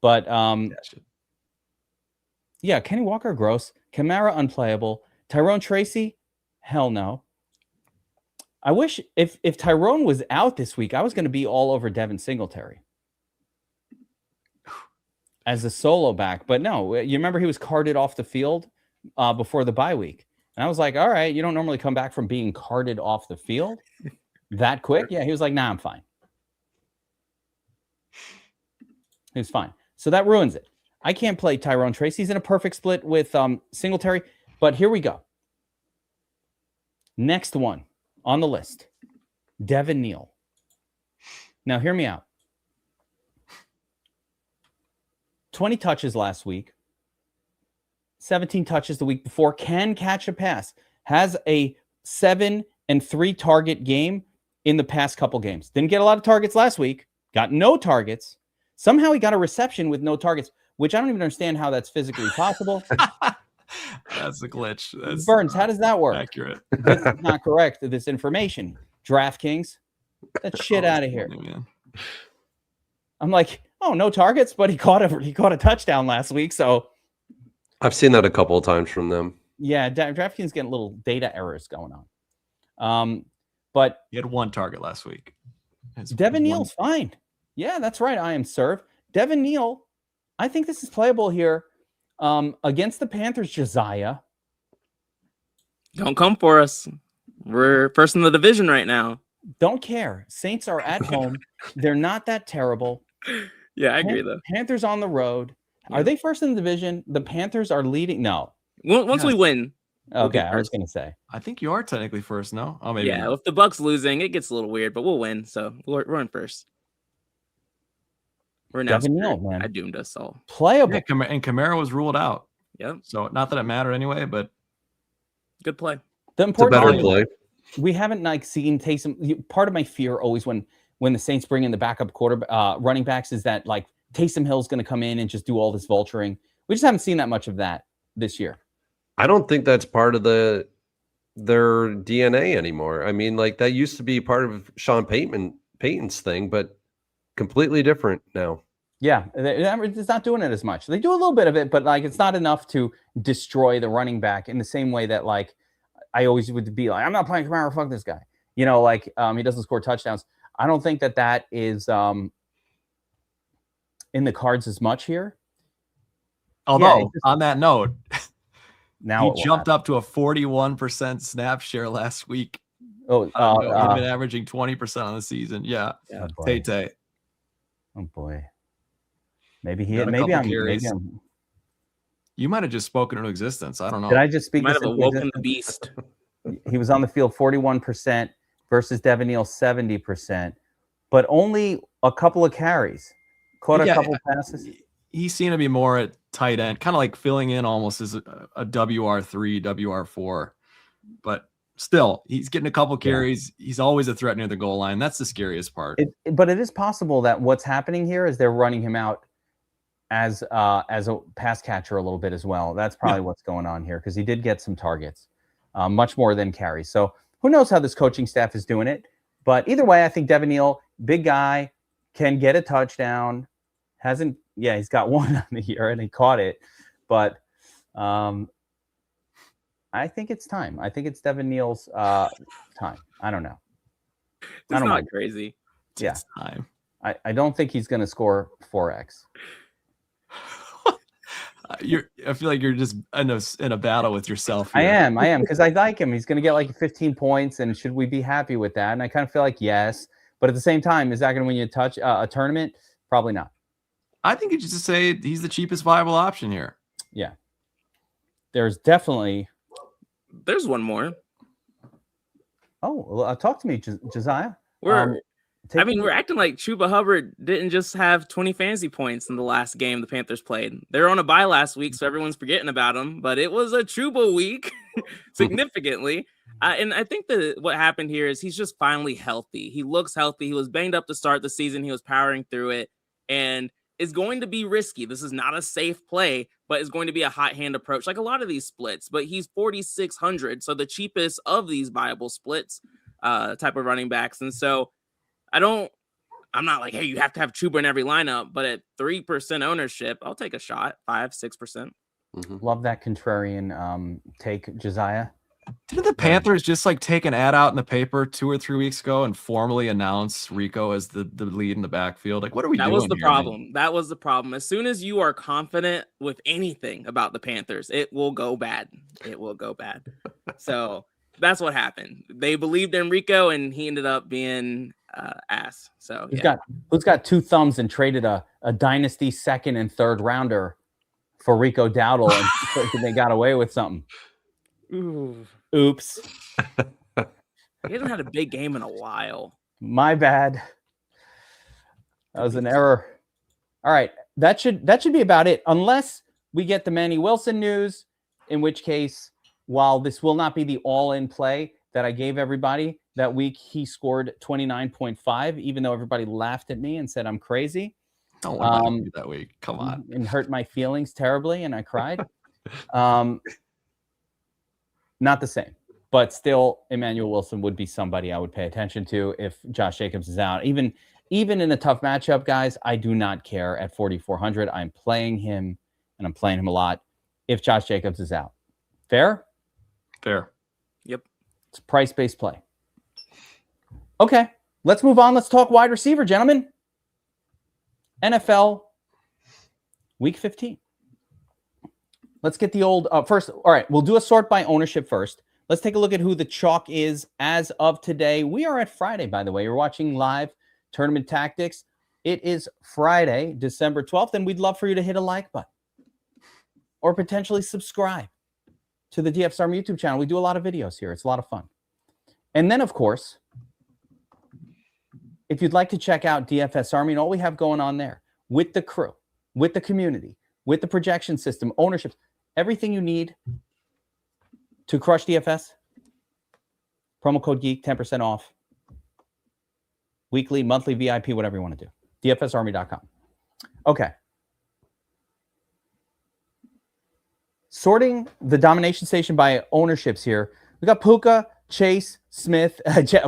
But Kenny Walker gross. Kamara unplayable. Tyrone Tracy, hell no. I wish if Tyrone was out this week, I was going to be all over Devin Singletary as a solo back. But no, you remember he was carted off the field before the bye week. And I was like, all right, you don't normally come back from being carted off the field that quick. Yeah, he was like, nah, I'm fine. He was fine. So that ruins it. I can't play Tyrone Tracy. He's in a perfect split with Singletary. But here we go. Next one on the list, Devin Neal. Now, hear me out. 20 touches last week, 17 touches the week before, can catch a pass, has a 7 and 3 target game in the past couple games. Didn't get a lot of targets last week, got no targets. Somehow he got a reception with no targets, which I don't even understand how that's physically possible. That's a glitch. That's Burns, how does that work? accurate. This is not correct, this information. DraftKings, that shit out of here. Man. I'm like, oh, no targets, but he caught a touchdown last week. So I've seen that a couple of times from them. yeah, DraftKings getting little data errors going on. But He had 1 target last week. Devin Neal's fine. Yeah, that's right. I am served. Devin Neal, I think this is playable here against the Panthers. Josiah, Don't come for us. We're first in the division right now. don't care. Saints are at home. They're not that terrible. Yeah, I agree though. Panthers on the road. Are they first in the division? The Panthers are leading. No. Once we win. Okay, I was going to say. I think you are technically first, no? Oh, maybe Yeah, not. if the Bucks losing, it gets a little weird, but we'll win. So we're in first. We're now Devin Neal, screwed. man. I doomed us all. Playable. Yeah, and Kamara was ruled out. Yep. So not that it mattered anyway, but Good play. The It's a important better thing is play. we haven't seen Taysom. Part of my fear always when the Saints bring in the backup running backs is that like Taysom Hill's going to come in and just do all this vulturing. We just haven't seen that much of that this year. I don't think that's part of their DNA anymore. I mean, like that used to be part of Sean Payton's thing, but completely different now. Yeah, it's not doing it as much. They do a little bit of it, but like it's not enough to destroy the running back in the same way that like I always would be like, I'm not playing Kamara, fuck this guy. You know, like he doesn't score touchdowns. I don't think that is in the cards as much here. although on that note, Now he jumped up to a 41% snap share last week. Oh, He'd been averaging 20% on the season. Yeah. Tay. Oh boy. Maybe he. Got a Maybe couple I'm. carries. Maybe I'm. You might have just spoken into existence. I don't know. Did I just speak? Might this have into awoken the existence? beast. He was on the field 41% versus Devin Neal 70%, but only a couple of carries. Caught a couple passes. He seemed to be more at tight end, kind of like filling in almost as a WR3, WR4. But still, he's getting a couple carries. He's always a threat near the goal line. That's the scariest part. But it is possible that what's happening here is they're running him out as a pass catcher a little bit as well. That's probably what's going on here because he did get some targets, much more than carries. So who knows how this coaching staff is doing it? But either way, I think Devin Neal, big guy, can get a touchdown. He's got one on the year and he caught it. But I think it's time. I think it's Devin Neal's time. I don't know. It's not crazy. Yeah. It's time. I don't think he's going to score 4x. I feel like you're just in a battle with yourself here. I am because I like him. He's going to get like 15 points, and should we be happy with that? And I kind of feel like yes, but at the same time, is that going to win you a tournament? Probably not. I think you should just say he's the cheapest viable option here. Yeah, there's definitely. There's one more. Oh, well, talk to me, Josiah. We're acting like Chuba Hubbard didn't just have 20 fantasy points in the last game the Panthers played. They're on a bye last week, so everyone's forgetting about him. But it was a Chuba week, significantly. And I think that what happened here is he's just finally healthy. He looks healthy. He was banged up to start the season. He was powering through it, and it's going to be risky. This is not a safe play, but it's going to be a hot hand approach, like a lot of these splits. But he's 4,600, so the cheapest of these viable splits type of running backs, and so. I'm not like, hey, you have to have Chuba in every lineup, but at 3% ownership, I'll take a shot, 5-6%. Love that contrarian take, Josiah. Didn't the Panthers just like take an ad out in the paper 2 or 3 weeks ago and formally announce Rico as the lead in the backfield? Like, what are we doing? That was the here, problem. man? That was the problem. As soon as you are confident with anything about the Panthers, it will go bad. It will go bad. So that's what happened. They believed in Rico, and he ended up being ass. So who's got 2 thumbs and traded a dynasty 2nd and 3rd rounder for Rico Dowdle, and they got away with something. Ooh. Oops. He hasn't had a big game in a while. My bad. That was an error. All right. That should be about it. Unless we get the Manny Wilson news, in which case, while this will not be the all-in play that I gave everybody that week, he scored 29.5, even though everybody laughed at me and said I'm crazy. Don't worry about you that week. Come on. And hurt my feelings terribly, and I cried. Not the same. But still, Emmanuel Wilson would be somebody I would pay attention to if Josh Jacobs is out. Even in a tough matchup, guys, I do not care at 4,400. I'm playing him, and I'm playing him a lot if Josh Jacobs is out. Fair? Fair. Yep. It's a price-based play. Okay, let's move on. Let's talk wide receiver, gentlemen. NFL Week 15. Let's get the old first. All right, we'll do a sort by ownership first. Let's take a look at who the chalk is as of today. We are at Friday, by the way. You're watching live Tournament Tactics. It is Friday, December 12th, and we'd love for you to hit a like button or potentially subscribe to the DFS Army YouTube channel. We do a lot of videos here. It's a lot of fun. And then, of course, if you'd like to check out DFS Army and all we have going on there with the crew, with the community, with the projection system, ownership, everything you need to crush DFS, promo code Geek, 10% off, weekly, monthly, VIP, whatever you want to do. DFSArmy.com. Okay. Sorting the domination station by ownerships here. We got Puka, Chase, Smith.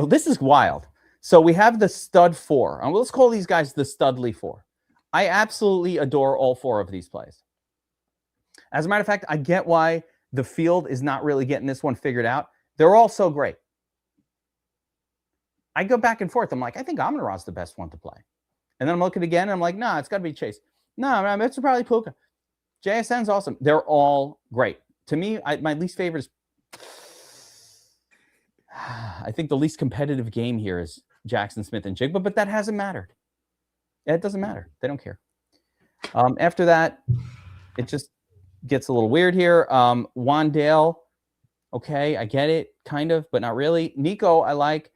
This is wild. So we have the stud four. And let's call these guys the studly four. I absolutely adore all four of these plays. As a matter of fact, I get why the field is not really getting this one figured out. They're all so great. I go back and forth. I'm like, I think Amon-Ra's the best one to play. And then I'm looking again, and I'm like, nah, it's got to be Chase. No, it's probably Puka. JSN's awesome. They're all great. To me, my least favorite is... I think the least competitive game here is Jackson Smith and Jigba, but that hasn't mattered. It doesn't matter. They don't care. After that, it just gets a little weird here. Wandale, okay, I get it, kind of, but not really. Nico, I like.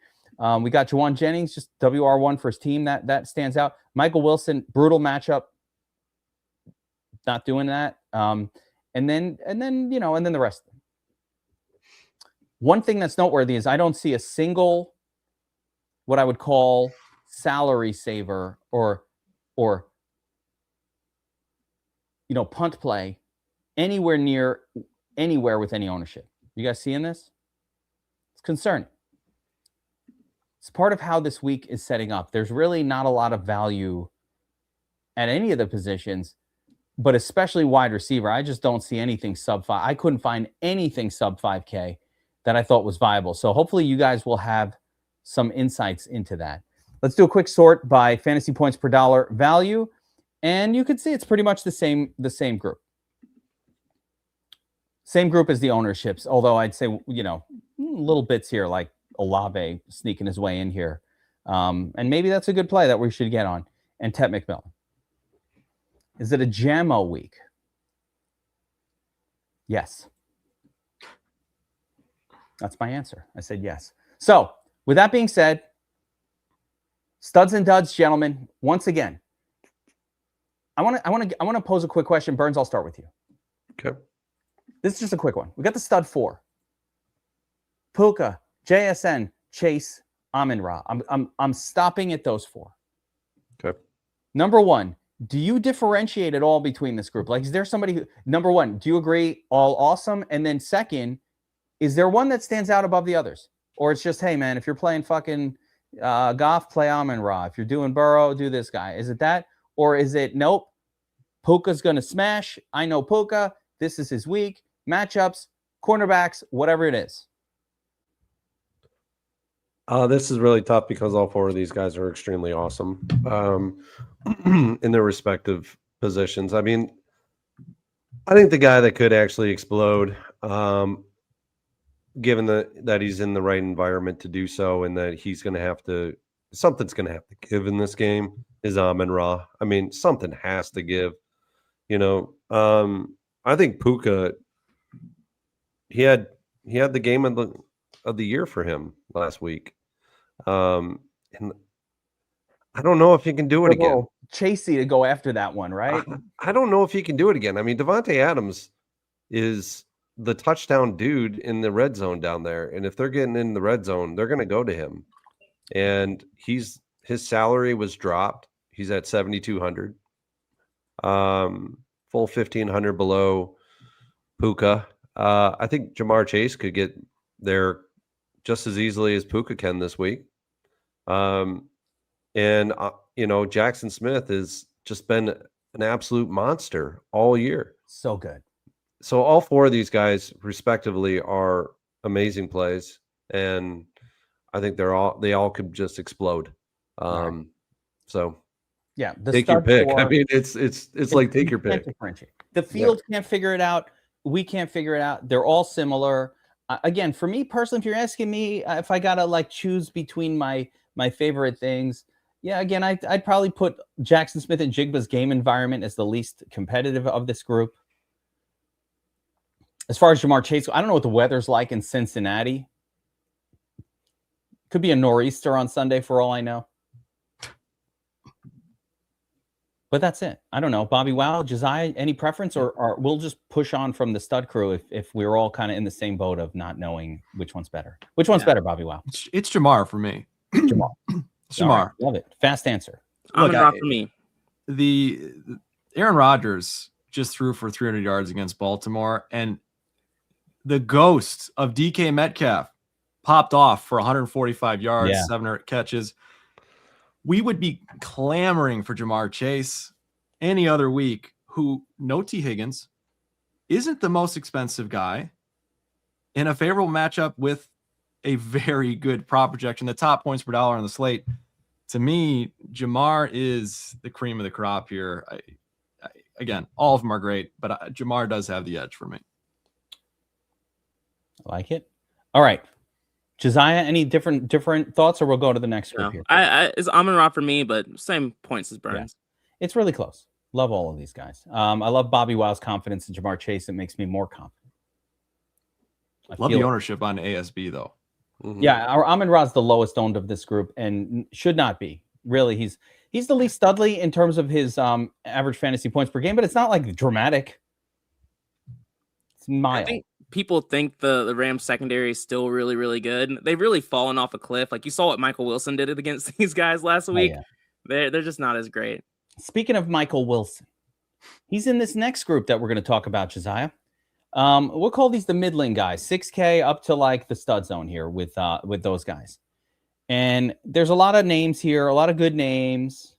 We got Jawan Jennings, just WR1 for his team. That stands out. Michael Wilson, brutal matchup. Not doing that. And then the rest of them. One thing that's noteworthy is I don't see a single what I would call salary saver or punt play anywhere with any ownership. You guys seeing this? It's concerning. It's part of how this week is setting up. There's really not a lot of value at any of the positions, but especially wide receiver. I just don't see anything sub 5. I couldn't find anything sub 5K that I thought was viable. So hopefully you guys will have some insights into that. Let's do a quick sort by fantasy points per dollar value. And you can see it's pretty much the same group. Same group as the ownerships, although I'd say, little bits here like Olave sneaking his way in here. And maybe that's a good play that we should get on. And Tet McMillan. Is it a JAMO week? Yes. That's my answer. I said yes. So, with that being said, studs and duds, gentlemen, once again, I want to pose a quick question. Burns, I'll start with you. Okay. This is just a quick one. We got the stud four. Puka, JSN, Chase, Amon-Ra. I'm stopping at those four. Okay. Number one, do you differentiate at all between this group? Like, is there somebody who, number one, do you agree all awesome? And then second, is there one that stands out above the others? Or it's just, hey, man, if you're playing fucking Goff, play Amon-Ra. If you're doing Burrow, do this guy. Is it that? Or is it, nope, Puka's going to smash. I know Puka. This is his week. Matchups, cornerbacks, whatever it is. This is really tough because all four of these guys are extremely awesome in their respective positions. I mean, I think the guy that could actually explode, given that he's in the right environment to do so and that he's going to have to – something's going to have to give in this game is Amon-Ra. I mean, something has to give. I think Puka – he had the game of of the year for him last week. And I don't know if he can do it again. Chasey to go after that one, right? I don't know if he can do it again. I mean, Davante Adams is the touchdown dude in the red zone down there. And if they're getting in the red zone, they're going to go to him. And his salary was dropped. He's at 7,200. Full 1,500 below Puka. I think Jamar Chase could get there just as easily as Puka can this week. Jackson Smith has just been an absolute monster all year. So good. So all four of these guys, respectively, are amazing plays, and I think they all could just explode. Right. So yeah, take your pick. I mean, it's like take your pick. The field can't figure it out. We can't figure it out. They're all similar. Again, for me personally, if you're asking me if I gotta like choose between my favorite things, yeah, again, I'd probably put Jackson Smith and Jigba's game environment as the least competitive of this group. As far as Jamar Chase, I don't know what the weather's like in Cincinnati. Could be a nor'easter on Sunday for all I know. But that's it. I don't know. BobbyWow, Josiah, any preference? Or we'll just push on from the stud crew if we're all kind of in the same boat of not knowing which one's better. Which one's better, BobbyWow? It's Jamar for me. Jamar. Jamar. Right. Love it. Fast answer. Look, not for me. The Aaron Rodgers just threw for 300 yards against Baltimore, and the ghost of DK Metcalf popped off for 145 yards, 700 catches. We would be clamoring for Jamar Chase any other week, who, no T. Higgins, isn't the most expensive guy, in a favorable matchup with a very good prop projection, the top points per dollar on the slate. To me, Jamar is the cream of the crop here. Again, all of them are great, but Jamar does have the edge for me. I like it. All right. Josiah, any different thoughts, or we'll go to the next group here? It's Amon-Ra for me, but same points as Burns. Yeah. It's really close. Love all of these guys. I love BobbyWow's confidence in Jamar Chase. It makes me more confident. Love the ownership on ASB, though. Mm-hmm. Yeah, our Amon-Ra's the lowest owned of this group and should not be. Really, he's the least studly in terms of his average fantasy points per game, but it's not like dramatic. It's mild. I think people think the Rams secondary is still really, really good. They've really fallen off a cliff. Like you saw what Michael Wilson did against these guys last week. They're just not as great. Speaking of Michael Wilson, he's in this next group that we're going to talk about, Josiah. We'll call these the middling guys, 6K up to like the stud zone here with those guys. And there's a lot of names here, a lot of good names,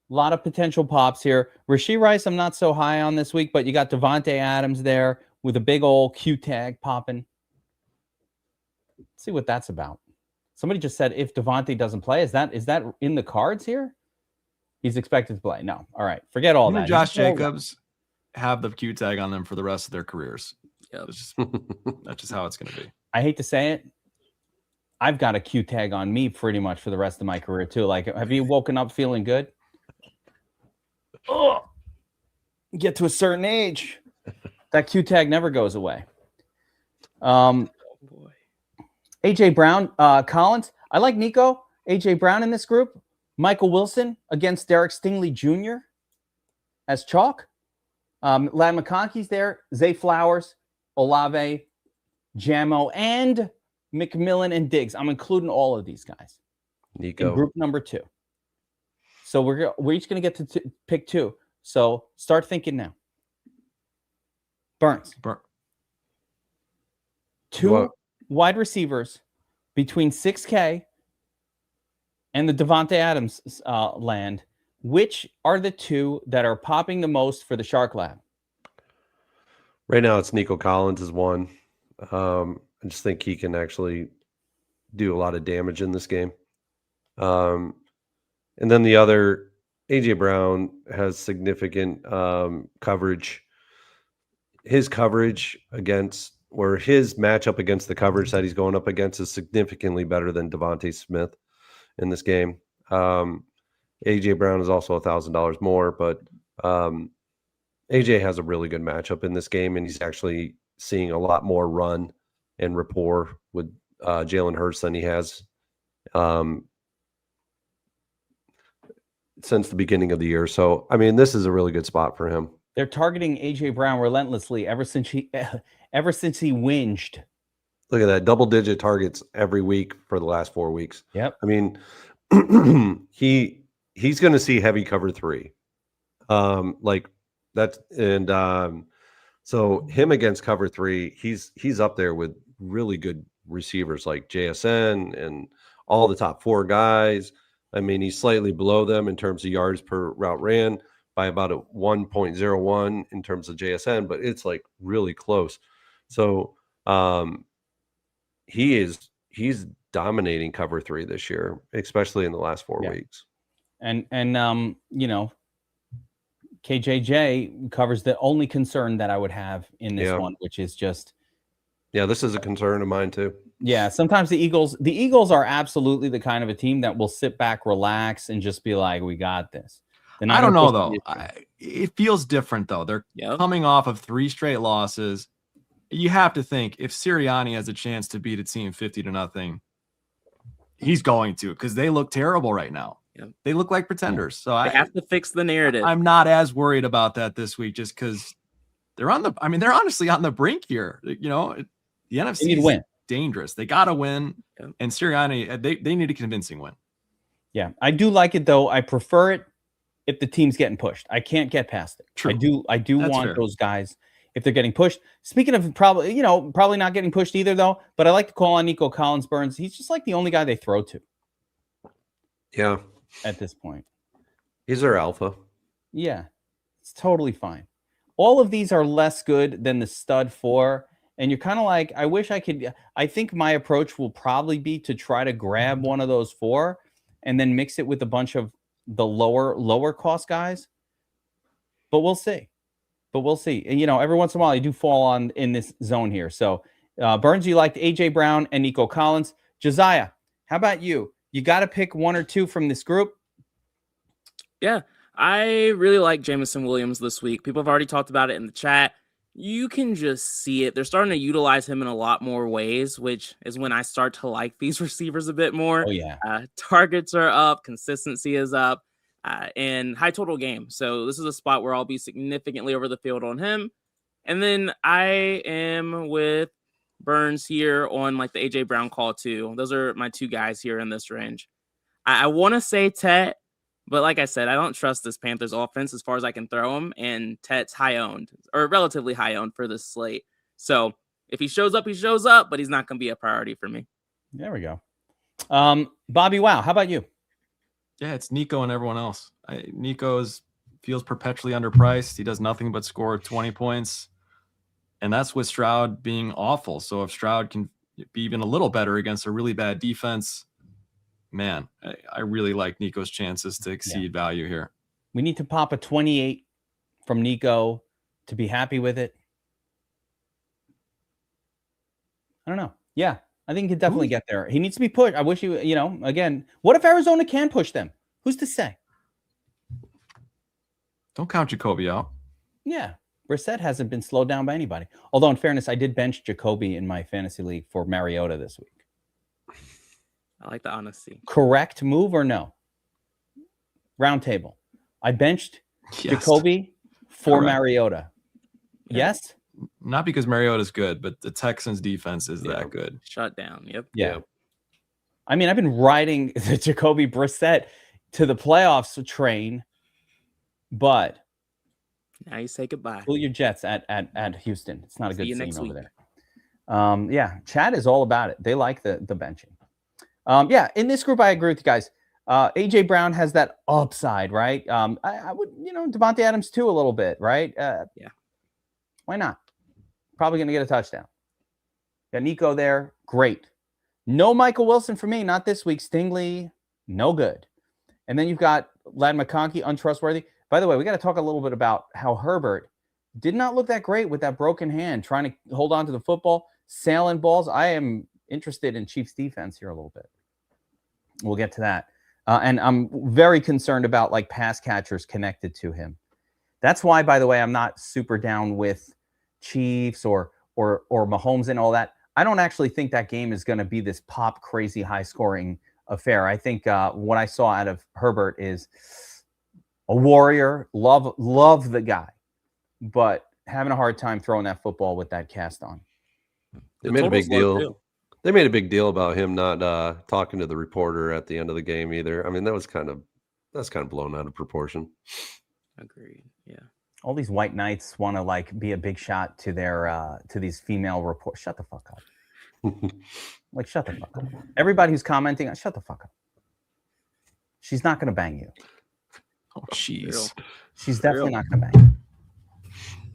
a lot of potential pops here. Rashee Rice, I'm not so high on this week, but you got Davante Adams there with a big old Q tag popping. Let's see what that's about. Somebody just said if Davante doesn't play, is that in the cards here? He's expected to play. No. All right. Forget all that. Josh Jacobs have the Q tag on them for the rest of their careers. Yep. That's just how it's going to be. I hate to say it. I've got a Q tag on me pretty much for the rest of my career too. Like, have you woken up feeling good? Oh, get to a certain age, that Q tag never goes away. AJ Brown, Collins. I like Nico. AJ Brown in this group. Michael Wilson against Derek Stingley Jr. as chalk. Lad McConkey's there. Zay Flowers, Olave, Jamo, and McMillan and Diggs. I'm including all of these guys. Nico. In group number 2. So we're each going to get to pick 2. So start thinking now. Burns. 2 wide receivers between 6K and the Davante Adams land. Which are the 2 that are popping the most for the Shark Lab? Right now, it's Nico Collins is one. I just think he can actually do a lot of damage in this game. And then the other, AJ Brown has significant coverage. His coverage his matchup against the coverage that he's going up against is significantly better than Devontae Smith in this game. AJ Brown is also $1,000 more, but AJ has a really good matchup in this game, and he's actually seeing a lot more run and rapport with Jalen Hurts than he has since the beginning of the year. So, I mean, this is a really good spot for him. They're targeting AJ Brown relentlessly ever since he whinged. Look at that, double-digit targets every week for the last 4 weeks. Yep. I mean, he's going to see heavy cover 3, like that's so him against cover 3, he's up there with really good receivers like JSN and all the top 4 guys. I mean, he's slightly below them in terms of yards per route ran by about a 1.01 in terms of JSN, but it's like really close. So he's dominating cover 3 this year, especially in the last 4 weeks. And you know, KJJ covers the only concern that I would have in this one, which is just this is a concern of mine too. Yeah, sometimes the Eagles are absolutely the kind of a team that will sit back, relax, and just be like, "We got this." I don't know though. It feels different though. They're coming off of 3 straight losses. You have to think if Sirianni has a chance to beat a team 50-0, he's going to, because they look terrible right now. Yeah. They look like pretenders. So I have to fix the narrative. I'm not as worried about that this week, just because they're honestly on the brink here. You know, the NFC is dangerous. They got to win, and Sirianni, they need a convincing win. Yeah, I do like it though. I prefer it if the team's getting pushed. I can't get past it. True. I do That's want fair. those guys if they're getting pushed. Speaking of probably not getting pushed either though, but I like to call on Nico Collins-Burns. He's just like the only guy they throw to. Yeah. At this point. He's their alpha. Yeah. It's totally fine. All of these are less good than the stud 4. And you're kind of like, I think my approach will probably be to try to grab one of those 4 and then mix it with a bunch of the lower cost guys. But we'll see. And, every once in a while, I do fall on in this zone here. So, Burns, you liked AJ Brown and Nico Collins. Josiah, how about you? You got to pick 1 or 2 from this group. Yeah, I really like Jameson Williams this week. People have already talked about it in the chat. You can just see it. They're starting to utilize him in a lot more ways, which is when I start to like these receivers a bit more. Oh, yeah. Targets are up. Consistency is up. And high total game. So this is a spot where I'll be significantly over the field on him. And then I am with Burns here on like the AJ Brown call too. Those are my 2 guys here in this range. I want to say Tet, but like I said, I don't trust this Panthers offense as far as I can throw him. And Tet's high owned or relatively high owned for this slate. So if he shows up, but he's not going to be a priority for me. There we go. BobbyWow, how about you? Yeah, it's Nico and everyone else. Nico feels perpetually underpriced. He does nothing but score 20 points. And that's with Stroud being awful. So if Stroud can be even a little better against a really bad defense, man, I really like Nico's chances to exceed value here. We need to pop a 28 from Nico to be happy with it. I don't know. Yeah, I think he could definitely get there. He needs to be pushed. I wish again, what if Arizona can push them? Who's to say? Don't count Jacoby out. Yeah. Brissett hasn't been slowed down by anybody. Although, in fairness, I did bench Jacoby in my fantasy league for Mariota this week. I like the honesty. Correct move or no? Round table. I benched Jacoby for Mariota. Yes? Not because Mariota's good, but the Texans defense is that good. Shut down. Yep. Yeah. I mean, I've been riding the Jacoby Brissett to the playoffs train, but now you say goodbye. Pull your Jets at Houston. It's not a good scene over there. Yeah, Chad is all about it. They like the benching. Yeah, in this group, I agree with you guys. AJ Brown has that upside, right? I would, Devontae Adams too a little bit, right? Yeah. Why not? Probably going to get a touchdown. Got Nico there. Great. No Michael Wilson for me. Not this week. Stingley, no good. And then you've got Ladd McConkey, untrustworthy. By the way, we got to talk a little bit about how Herbert did not look that great with that broken hand, trying to hold on to the football, sailing balls. I am interested in Chiefs defense here a little bit. We'll get to that. And I'm very concerned about like pass catchers connected to him. That's why, by the way, I'm not super down with Chiefs or Mahomes and all that. I don't actually think that game is going to be this pop crazy high scoring affair. I think what I saw out of Herbert is a warrior, love the guy, but having a hard time throwing that football with that cast on. They made a big deal. They made a big deal about him not talking to the reporter at the end of the game either. I mean, that's kind of blown out of proportion. Agreed. Yeah. All these white knights want to like be a big shot to their to these female reporters. Shut the fuck up. Like, shut the fuck up. Everybody who's commenting, shut the fuck up. She's not going to bang you. Oh, jeez. She's definitely not going to bang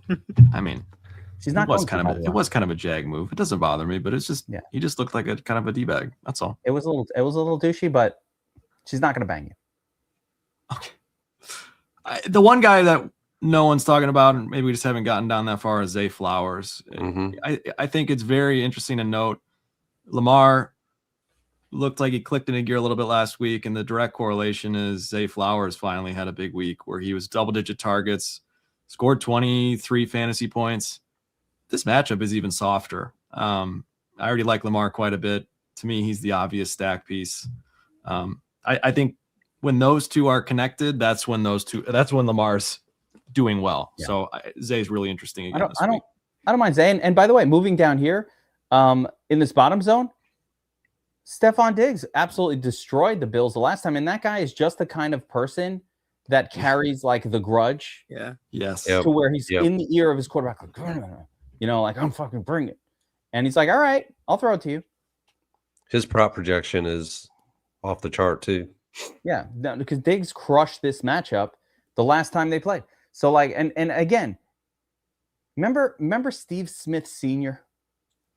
you. I mean, she's not. It was kind of a jag move. It doesn't bother me, but it's just he just looked like a kind of a d-bag. That's all. It was a little douchey, but she's not going to bang you. Okay. The one guy that no one's talking about, and maybe we just haven't gotten down that far, is Zay Flowers. Mm-hmm. I think it's very interesting to note Lamar looked like he clicked in a gear a little bit last week, and the direct correlation is Zay Flowers finally had a big week where he was double-digit targets, scored 23 fantasy points. This matchup is even softer. I already like Lamar quite a bit. To me, he's the obvious stack piece. I think when those two are connected, that's when Lamar's doing well. Yeah. So Zay's really interesting again this week. I don't mind Zay. And by the way, moving down here in this bottom zone, Stephon Diggs absolutely destroyed the Bills the last time. And that guy is just the kind of person that carries like the grudge. Yeah. Yes. To where he's in the ear of his quarterback, like, you know, like, I'm fucking bring it. And he's like, all right, I'll throw it to you. His prop projection is off the chart too. Yeah, no, because Diggs crushed this matchup the last time they played. So like, and again, remember Steve Smith Sr.?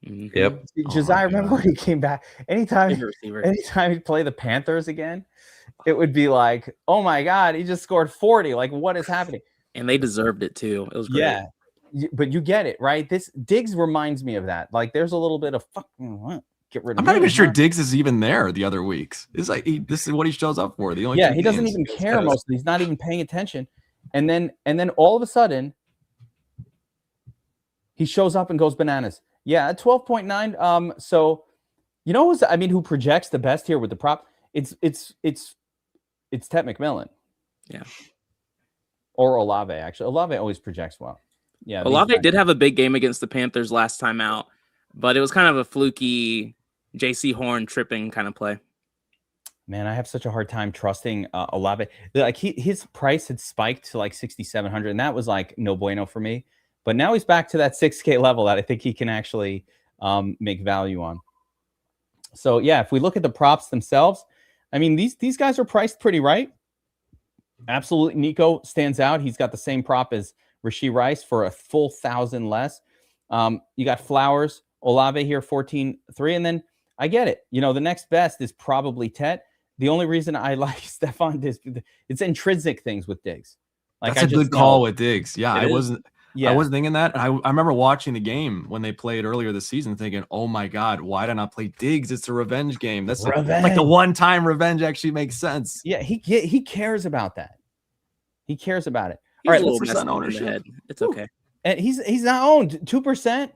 Yep. Josiah, remember when he came back? Anytime he'd play the Panthers again, it would be like, oh my God, he just scored 40. Like, what is happening? And they deserved it too. It was great. Yeah, but you get it, right? This Diggs reminds me of that. Like, there's a little bit of fucking what? Get rid of I'm not even sure Diggs is even there the other weeks. It's like this is what he shows up for. The only he doesn't even care most of it. He's not even paying attention. And then all of a sudden he shows up and goes bananas. Yeah, at 12.9. So you know who projects the best here with the prop? It's Ted McMillan. Yeah. Or Olave, actually. Olave always projects well. Yeah. Olave did have a big game against the Panthers last time out, but it was kind of a fluky JC Horn tripping kind of play. Man, I have such a hard time trusting Olave. Like his price had spiked to like 6,700, and that was like no bueno for me. But now he's back to that 6K level that I think he can actually make value on. So yeah, if we look at the props themselves, I mean these guys are priced pretty right. Absolutely, Nico stands out. He's got the same prop as Rashee Rice for a full 1,000 less. You got Flowers, Olave here 14.3, and then I get it. You know, the next best is probably Tet. The only reason I like Stephon Diggs, it's intrinsic things with Diggs. Like that's a good call with Diggs. Yeah, I wasn't thinking that. I remember watching the game when they played earlier this season, thinking, "Oh my God, why did I not play Diggs? It's a revenge game. That's like the one-time revenge actually makes sense." Yeah, he cares about that. He cares about it. All right, let's percent ownership. It's okay. And he's not owned 2%.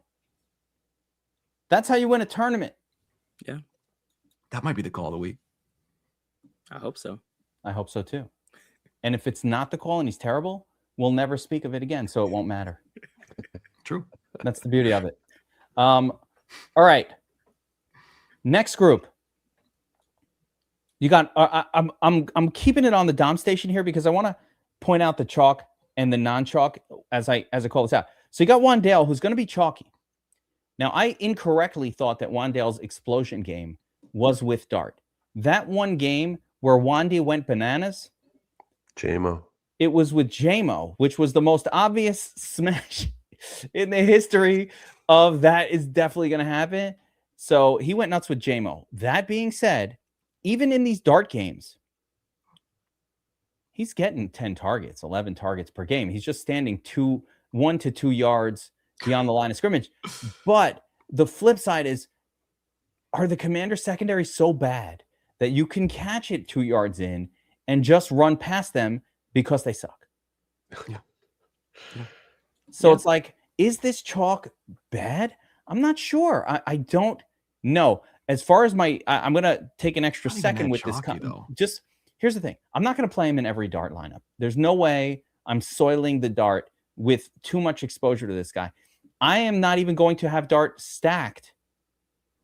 That's how you win a tournament. Yeah, that might be the call of the week. I hope so. I hope so too. And if it's not the call and he's terrible, we'll never speak of it again, so it won't matter. True. That's the beauty of it. All right. Next group. You got. I'm keeping it on the Dom station here because I want to point out the chalk and the non-chalk as I call this out. So you got Wandale, who's going to be chalky. Now, I incorrectly thought that Wandale's explosion game was with Dart. That one game where Wandy went bananas, JMO. It was with JMO, which was the most obvious smash in the history of that is definitely going to happen. So he went nuts with JMO. That being said, even in these Dart games, he's getting 10 targets, 11 targets per game. He's just standing 1 to 2 yards beyond the line of scrimmage. But the flip side is, are the Commanders secondary so bad that you can catch it 2 yards in and just run past them because they suck? Yeah. So it's like, is this chalk bad? I'm not sure. I don't know. As far as I'm going to take an extra second with this. Just here's the thing. I'm not going to play him in every dart lineup. There's no way I'm soiling the dart with too much exposure to this guy. I am not even going to have dart stacked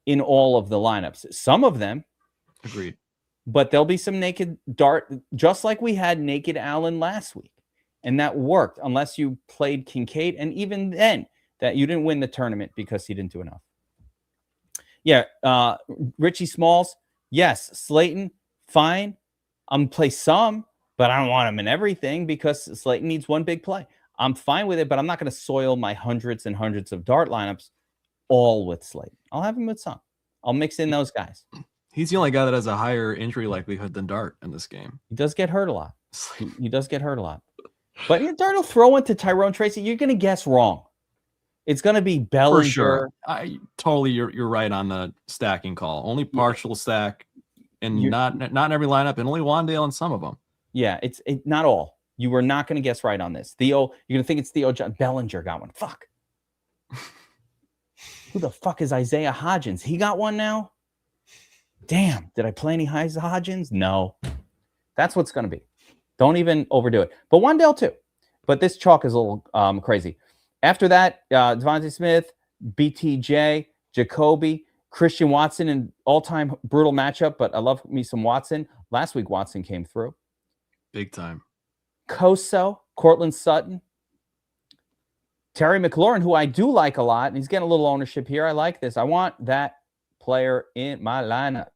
in all of the lineups. Some of them. Agreed. But there'll be some naked dart, just like we had naked Allen last week. And that worked, unless you played Kincaid. And even then, that you didn't win the tournament because he didn't do enough. Yeah, Richie Smalls, yes. Slayton, fine. I'm going to play some, but I don't want him in everything because Slayton needs one big play. I'm fine with it, but I'm not going to soil my hundreds and hundreds of dart lineups all with Slayton. I'll have him with some. I'll mix in those guys. He's the only guy that has a higher injury likelihood than Dart in this game. He does get hurt a lot. He does get hurt a lot. But Dart will throw into Tyrone Tracy. You're going to guess wrong. It's going to be Bellinger. For sure. You're right on the stacking call. Only partial stack, and not in every lineup, and only Wandale in some of them. Yeah, it's not all. You were not going to guess right on this. Theo, you're going to think it's Theo John. Bellinger got one. Fuck. Who the fuck is Isaiah Hodgins? He got one now? Damn, did I play any Hodgins? No. That's what's going to be. Don't even overdo it. But Wandale too. But this chalk is a little crazy. After that, Devontae Smith, BTJ, Jacoby, Christian Watson, an all-time brutal matchup, but I love me some Watson. Last week, Watson came through. Big time. Koso, Cortland Sutton, Terry McLaurin, who I do like a lot, and he's getting a little ownership here. I like this. I want that player in my lineup.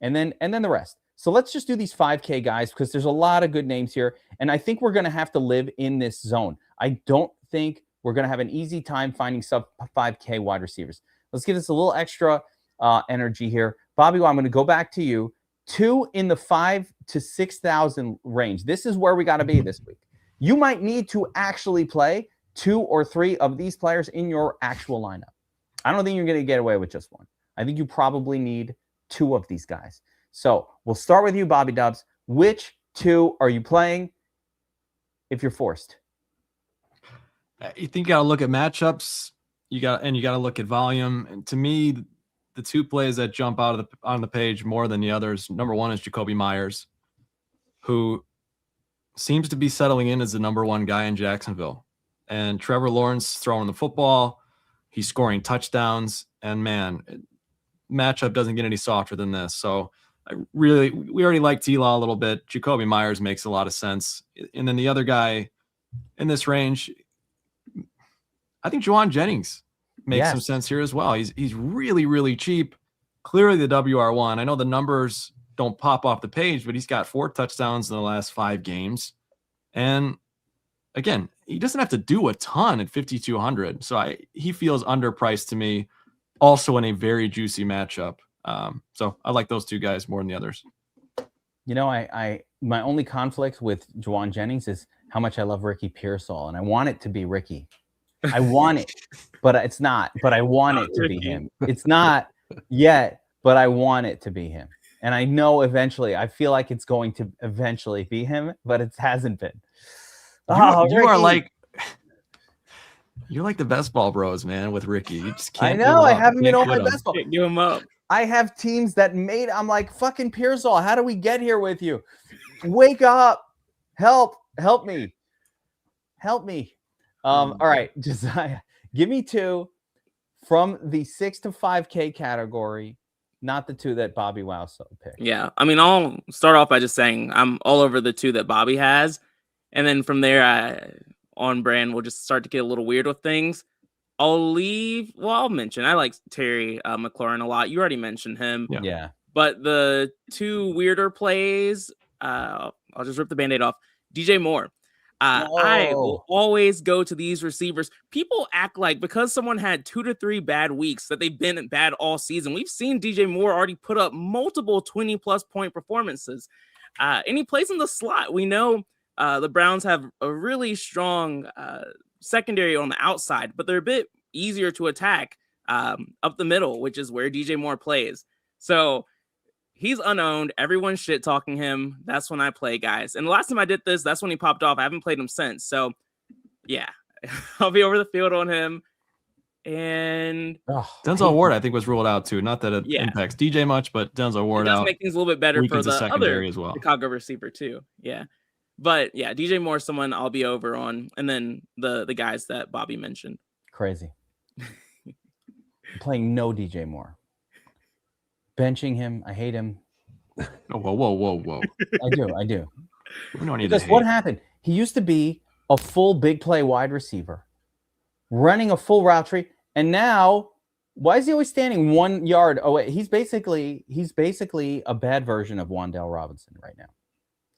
And then the rest. So let's just do these 5K guys because there's a lot of good names here. And I think we're going to have to live in this zone. I don't think we're going to have an easy time finding sub 5K wide receivers. Let's give this a little extra energy here. Bobby, I'm going to go back to you. 2 in the 5 to 6,000 range. This is where we got to be this week. You might need to actually play 2 or 3 of these players in your actual lineup. I don't think you're going to get away with just one. I think you probably need 2 of these guys. So we'll start with you, Bobby Dubs. Which 2 are you playing if you're forced? You think you got to look at matchups. You got to look at volume. And to me, the 2 plays that jump out on the page more than the others. Number 1 is Jacoby Myers, who seems to be settling in as the number 1 guy in Jacksonville. And Trevor Lawrence throwing the football. He's scoring touchdowns. And man, matchup doesn't get any softer than this. So we already like T-Law a little bit. Jacoby Myers makes a lot of sense. And then the other guy in this range, I think Juwan Jennings makes some sense here as well. He's really, really cheap. Clearly the WR1. I know the numbers don't pop off the page, but he's got 4 touchdowns in the last 5 games. And again, he doesn't have to do a ton at 5,200. So he feels underpriced to me, also in a very juicy matchup. So I like those 2 guys more than the others. You know, my only conflict with Juwan Jennings is how much I love Ricky Pearsall, and I want it to be Ricky. I want it, but it's not. But I want it to be him. It's not yet, but I want it to be him. And I know eventually, I feel like it's going to eventually be him, but it hasn't been. You're like the best ball bros, man, with Ricky. You just can't. I know. I haven't been on my best ball. Give him up. I have teams that I'm like, fucking Pearsall, how do we get here with you? Wake up. Help me. All right, Josiah, give me 2 from the 6 to 5K category, not the 2 that BobbyWow picked. Yeah, I mean, I'll start off by just saying I'm all over the 2 that Bobby has. And then from there, on brand, we'll just start to get a little weird with things. I'll mention, I like Terry McLaurin a lot. You already mentioned him. Yeah. But the 2 weirder plays, I'll just rip the Band-Aid off. DJ Moore. I will always go to these receivers. People act like because someone had 2 to 3 bad weeks that they've been bad all season. We've seen DJ Moore already put up multiple 20-plus point performances. And he plays in the slot. We know the Browns have a really strong secondary on the outside, but they're a bit easier to attack up the middle, which is where DJ Moore plays. So he's unowned. Everyone's shit talking him. That's when I play, guys. And the last time I did this, that's when he popped off. I haven't played him since. So yeah, I'll be over the field on him. And Denzel Ward, I think, was ruled out too. Not that it Yeah. impacts DJ much, but Denzel Ward it does out. make things a little bit better for Weakens the the secondary other as well. Chicago receiver too. Yeah. But yeah, DJ Moore is someone I'll be over on. And then the guys that Bobby mentioned. Crazy. I'm playing no DJ Moore. Benching him. I hate him. Oh, whoa. I do. We don't need Because to what hate. happened? He used to be a full big play wide receiver, running a full route tree, and now why is he always standing 1 yard away? He's basically a bad version of Wan'Dale Robinson right now,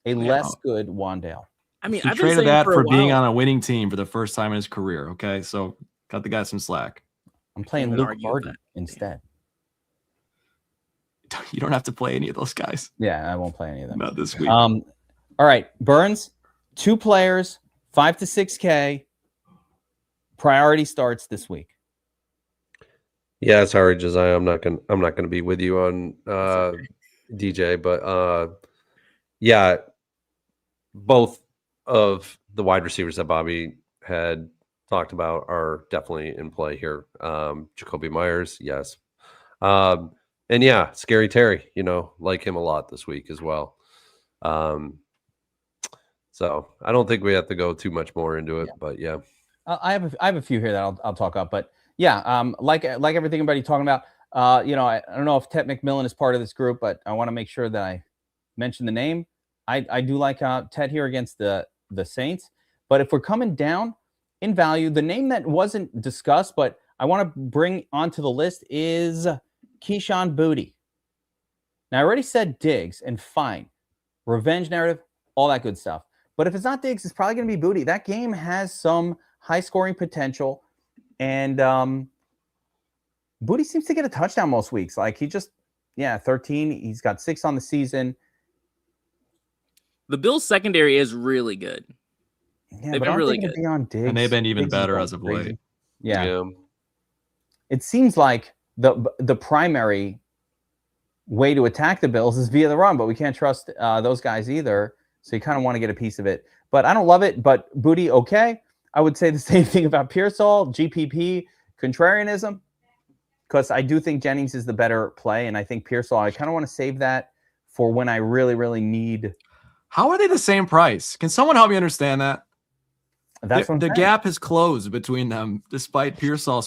a less good Wan'Dale. I mean, He I've been traded saying that for for a being while, on a winning team for the first time in his career. Okay, so cut the guy some slack. I'm playing Can't Luke argue with Harden that. instead. You don't have to play any of those guys. Yeah, I won't play any of them. Not this week. All right, Burns, 2 players, 5 to 6K. Priority starts this week. Yeah, sorry, Josiah. I'm not gonna be with you on DJ, but yeah, both of the wide receivers that Bobby had talked about are definitely in play here. Jacoby Myers, yes. And yeah, Scary Terry, like him a lot this week as well. So I don't think we have to go too much more into it, but yeah. I have a few here that I'll talk up, but yeah, like everything everybody talking about. I don't know if Ted McMillan is part of this group, but I want to make sure that I mention the name. I do like Ted here against the Saints, but if we're coming down in value, the name that wasn't discussed, but I want to bring onto the list is Keyshawn Booty. Now I already said Diggs, and fine, revenge narrative, all that good stuff. But if it's not Diggs, it's probably going to be Booty. That game has some high scoring potential, and Booty seems to get a touchdown most weeks. Like 13. He's got 6 on the season. the Bills secondary is really good. Yeah, They've but been really good. good. Be on Diggs. And they've been even Diggs is better going as of crazy. late. Yeah. It seems like the primary way to attack the Bills is via the run, but we can't trust those guys either. So you kind of want to get a piece of it. But I don't love it. But Booty, okay. I would say the same thing about Pearsall, GPP, contrarianism, because I do think Jennings is the better play. And I think Pearsall, I kind of want to save that for when I really, really need. How are they the same price? Can someone help me understand that? That's what the gap has closed between them, despite Pearsall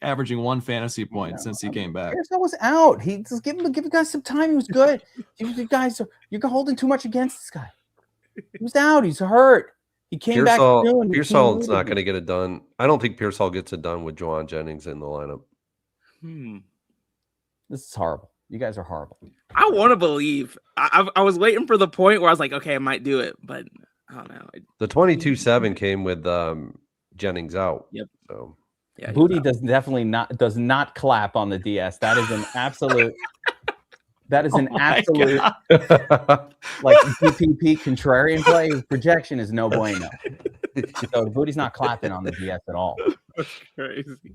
averaging 1 fantasy point since he came back. Pearsall was out. He just give the guy some time. He was good. You guys, you're holding too much against this guy. He was out. He's hurt. He came back soon. Pearsall's not going to get it done. I don't think Pearsall gets it done with Juwan Jennings in the lineup. This is horrible. You guys are horrible. I want to believe. I was waiting for the point where I was like, okay, I might do it, but I don't know. The 22-7 came with Jennings out. Yep. So yeah, Booty does not clap on the DS. That is an absolute. That is an absolute like GPP contrarian play. His projection is no bueno. So Booty's not clapping on the DS at all. That's crazy.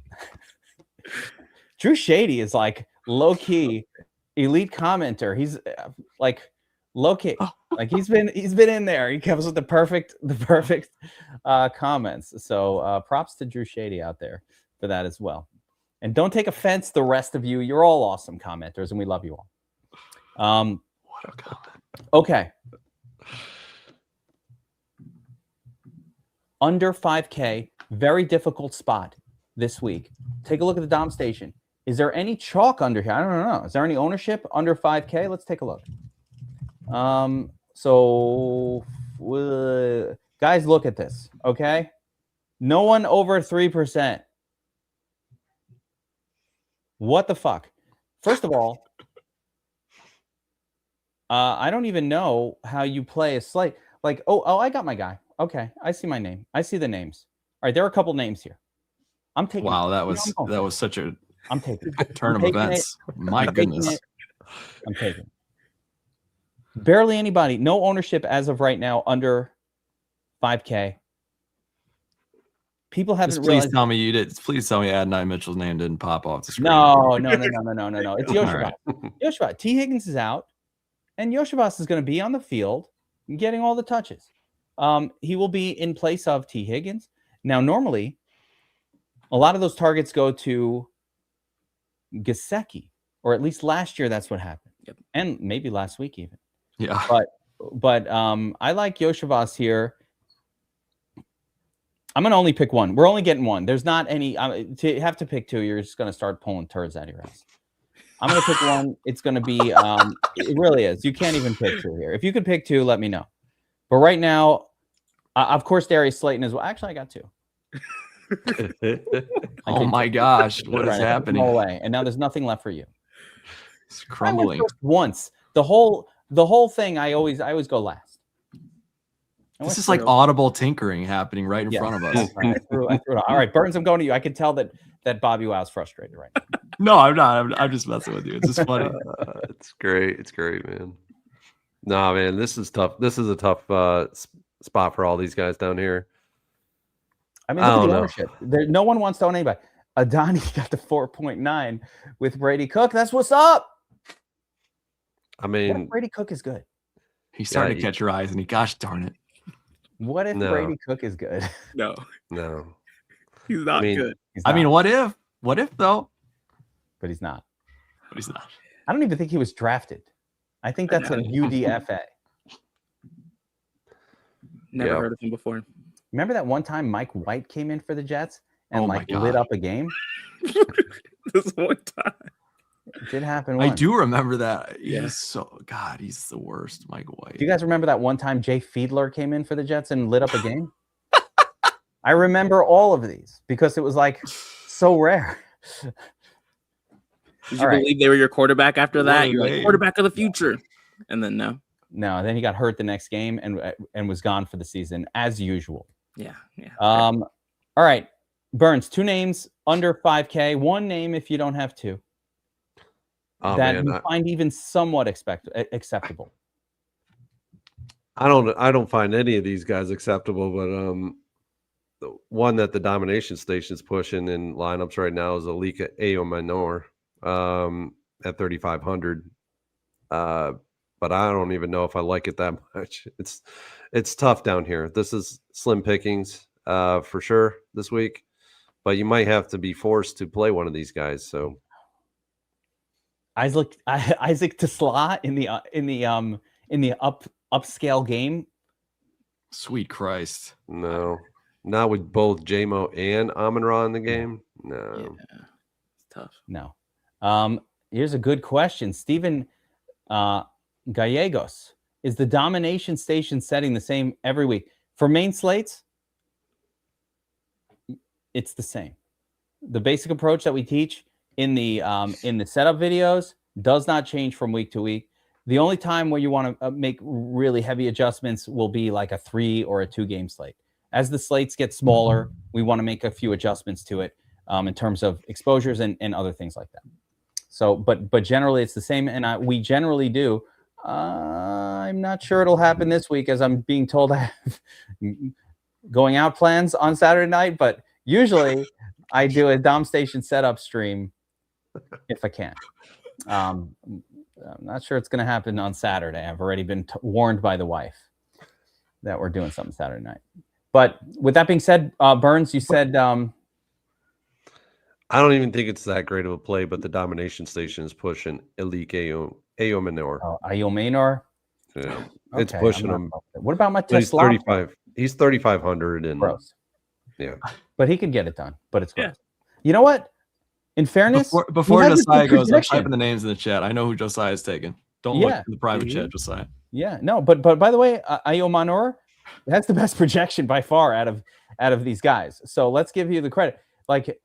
Drew Shady is like low key elite commenter. He's like low key. Like he's been in there. He comes with the perfect comments. So props to Drew Shady out there for that as well. And don't take offense, the rest of you. You're all awesome commenters, and we love you all. What a comment. Okay. Under 5K, very difficult spot this week. Take a look at the Dom station. Is there any chalk under here? I don't know. Is there any ownership under 5K? Let's take a look. Guys, look at this. Okay. No one over 3%. What the fuck? First of all, I don't even know how you play a slate. Like, oh, I got my guy. Okay, I see my name. I see the names. All right, there are a couple names here. I'm taking. Wow, that was such a I'm taking turn of events. My goodness. I'm taking. Barely anybody. No ownership as of right now under 5K. People haven't Just realized. please tell me you did. Please tell me Adonai Mitchell's name didn't pop off the screen. No. It's Yoshibas. Right. Yoshibas. T. Higgins is out, and Yoshibas is going to be on the field and getting all the touches. He will be in place of T. Higgins. Now, normally, a lot of those targets go to Gesicki, or at least last year that's what happened. Yep. And maybe last week even. Yeah. But I like Yoshivas here. I'm going to only pick one. We're only getting one. There's not any to have to pick two. You're just going to start pulling turds out of your ass. I'm going to pick one. It's going to be it really is. You can't even pick two here. If you could pick two, let me know. But right now, of course, Darius Slayton as well. Actually, I got two. Oh my gosh, what is happening? Away. And now there's nothing left for you. It's crumbling. Once the whole thing, I always go last. This is like audible tinkering happening right in front of us. Right. I threw it on. All right, Burns, I'm going to you. I can tell that Bobby Wow's frustrated right now. No, I'm not. I'm just messing with you. It's just funny. It's great. It's great, man. Nah, man, this is tough. This is a tough spot for all these guys down here. I mean, look at the ownership. No one wants to own anybody. Adani got the 4.9 with Brady Cook. That's what's up. I mean, Brady Cook is good. He's starting to catch your eyes, and gosh darn it. What if Brady Cook is good? No, he's not good. I mean, what if? What if though? But he's not. I don't even think he was drafted. I think that's a UDFA. Never heard of him before. Remember that one time Mike White came in for the Jets and lit up a game? This one time. It did happen once. I do remember that. He's he's the worst, Mike White. Do you guys remember that one time Jay Fiedler came in for the Jets and lit up a game? I remember all of these because it was like so rare. Did you believe they were your quarterback after that? You're like quarterback of the future. And then no. No, then he got hurt the next game and was gone for the season as usual. Yeah. All right. Burns, two names under 5K, one name if you don't have two. You find even somewhat acceptable. I don't find any of these guys acceptable, but the one that the domination station's pushing in lineups right now is Alika Ayomanor at 3,500. But I don't even know if I like it that much. It's tough down here. This is slim pickings for sure this week, but you might have to be forced to play one of these guys. So Isaac Tesla in the upscale game. Sweet Christ. No, not with both JMO and Amon-Ra in the game. No, it's tough. No. Here's a good question. Steven Gallegos, is the domination station setting the same every week? For main slates, it's the same. The basic approach that we teach in the setup videos does not change from week to week. The only time where you want to make really heavy adjustments will be like a 3 or a 2 game slate. As the slates get smaller, we want to make a few adjustments to it in terms of exposures and other things like that. So, but generally it's the same, and we generally do. I'm not sure it'll happen this week, as I'm being told I have going out plans on Saturday night. But usually, I do a Dom Station setup stream if I can. I'm not sure it's going to happen on Saturday. I've already been warned by the wife that we're doing something Saturday night. But with that being said, Burns, you said. I don't even think it's that great of a play, but the domination station is pushing Elite Ayomanor. Oh, Ayomanor? Yeah. It's pushing him. What about my Tesla? He's 3,500 and gross. Yeah. But he could get it done. But it's gross. Yeah. You know what? In fairness, before Josiah goes, I'm typing the names in the chat. I know who Josiah is taking. Don't look in the private chat, Josiah. Yeah, no, but by the way, Ayomanor, that's the best projection by far out of these guys. So let's give you the credit. Like,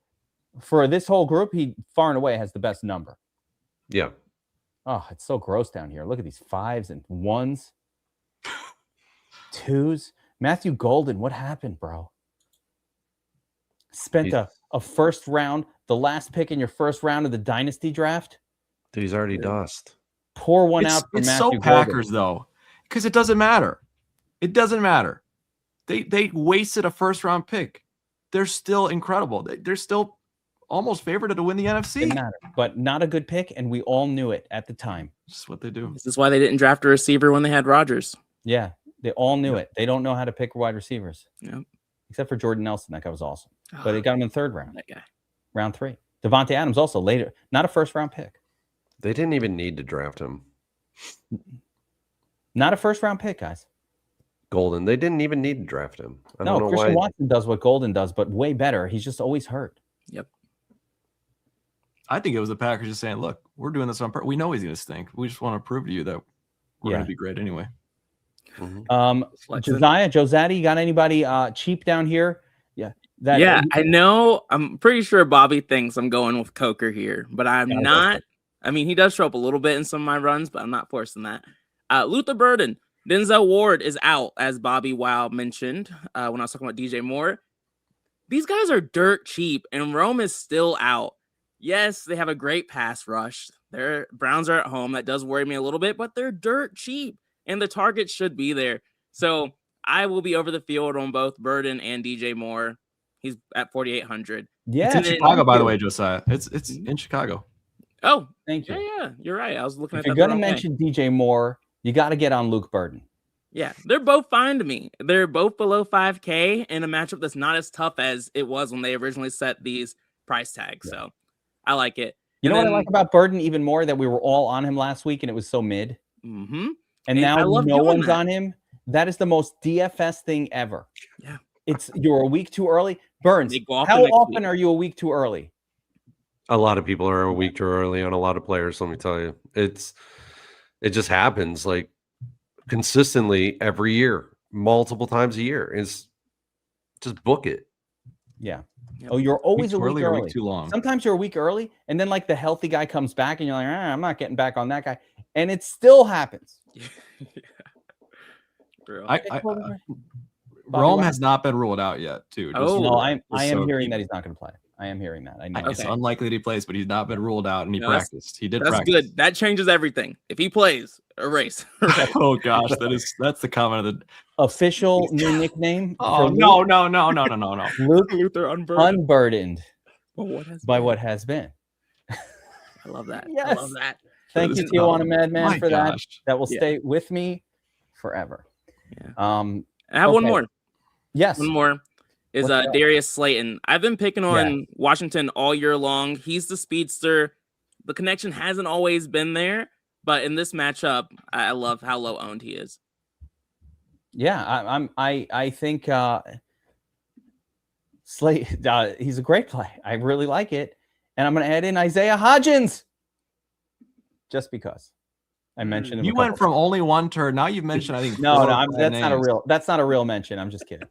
for this whole group, he far and away has the best number. Yeah. Oh, it's so gross down here. Look at these 5s and 1s, 2s. Matthew Golden, what happened, bro? Spent a first round, the last pick in your first round of the dynasty draft. Dude, he's already dust. Pour one out for Matthew Matthew Golden. Packers, though, because it doesn't matter. It doesn't matter. They wasted a first round pick. They're still incredible. They're still almost favored to win the NFC. Didn't matter, but not a good pick, and we all knew it at the time. Just what they do. This is why they didn't draft a receiver when they had Rodgers. Yeah, they all knew it. They don't know how to pick wide receivers. Yeah. except for Jordan Nelson. That guy was awesome. But it got him in the third round. That guy. Round 3. Devontae Adams also later. Not a first-round pick. They didn't even need to draft him. Not a first-round pick, guys. Golden. They didn't even need to draft him. I No, don't know Christian why. Watson does what Golden does, but way better. He's just always hurt. Yep. I think it was the Packers just saying, look, we're doing this on purpose. We know he's going to stink. We just want to prove to you that we're going to be great anyway. Josiah, you got anybody cheap down here? Yeah. I know. I'm pretty sure Bobby thinks I'm going with Coker here, but I'm not. I mean, he does show up a little bit in some of my runs, but I'm not forcing that. Luther Burden, Denzel Ward is out, as BobbyWow mentioned when I was talking about DJ Moore. These guys are dirt cheap, and Rome is still out. Yes, they have a great pass rush. Their Browns are at home. That does worry me a little bit, but they're dirt cheap, and the targets should be there. So I will be over the field on both Burden and DJ Moore. He's at 4,800. Yeah, it's in Chicago, by the way, Josiah. It's in Chicago. Oh, thank you. Yeah, you're right. I was looking at. If you're going to mention DJ Moore, you got to get on Luke Burden. Yeah, they're both fine to me. They're both below 5K in a matchup that's not as tough as it was when they originally set these price tags. So I like it. You know what I like about Burden even more? That we were all on him last week and it was so mid. Mm-hmm. And now no one's on him. That is the most DFS thing ever. Yeah. You're a week too early. Burns, how often are you a week too early? A lot of people are a week too early on a lot of players. Let me tell you, it just happens like consistently every year, multiple times a year. It's just book it. Yeah. Oh, you're always a week early. Week too long. Sometimes you're a week early, and then like the healthy guy comes back, and you're like, I'm not getting back on that guy, and it still happens. Rome has not been ruled out yet, too. I am hearing that he's not going to play. I am hearing that. I know. It's unlikely that he plays, but he's not been ruled out, and he practiced. He did practice. That's good. That changes everything. If he plays, erase. Oh gosh, that's the comment of the official new nickname. Oh no. Luke Luther unburdened by what has been. I love that. Yes. I love that. Thank you, Tijuana Madman, for that. Gosh. That will stay with me forever. Yeah. I have one more. Yes. One more is Darius Slayton. I've been picking on Washington all year long. He's the speedster. The connection hasn't always been there, but in this matchup, I love how low owned he is. Yeah, I think Slayton, he's a great play. I really like it. And I'm going to add in Isaiah Hodgins just because I mentioned him. You went from only one turn. Now you've mentioned, I think, that's not a real mention. I'm just kidding.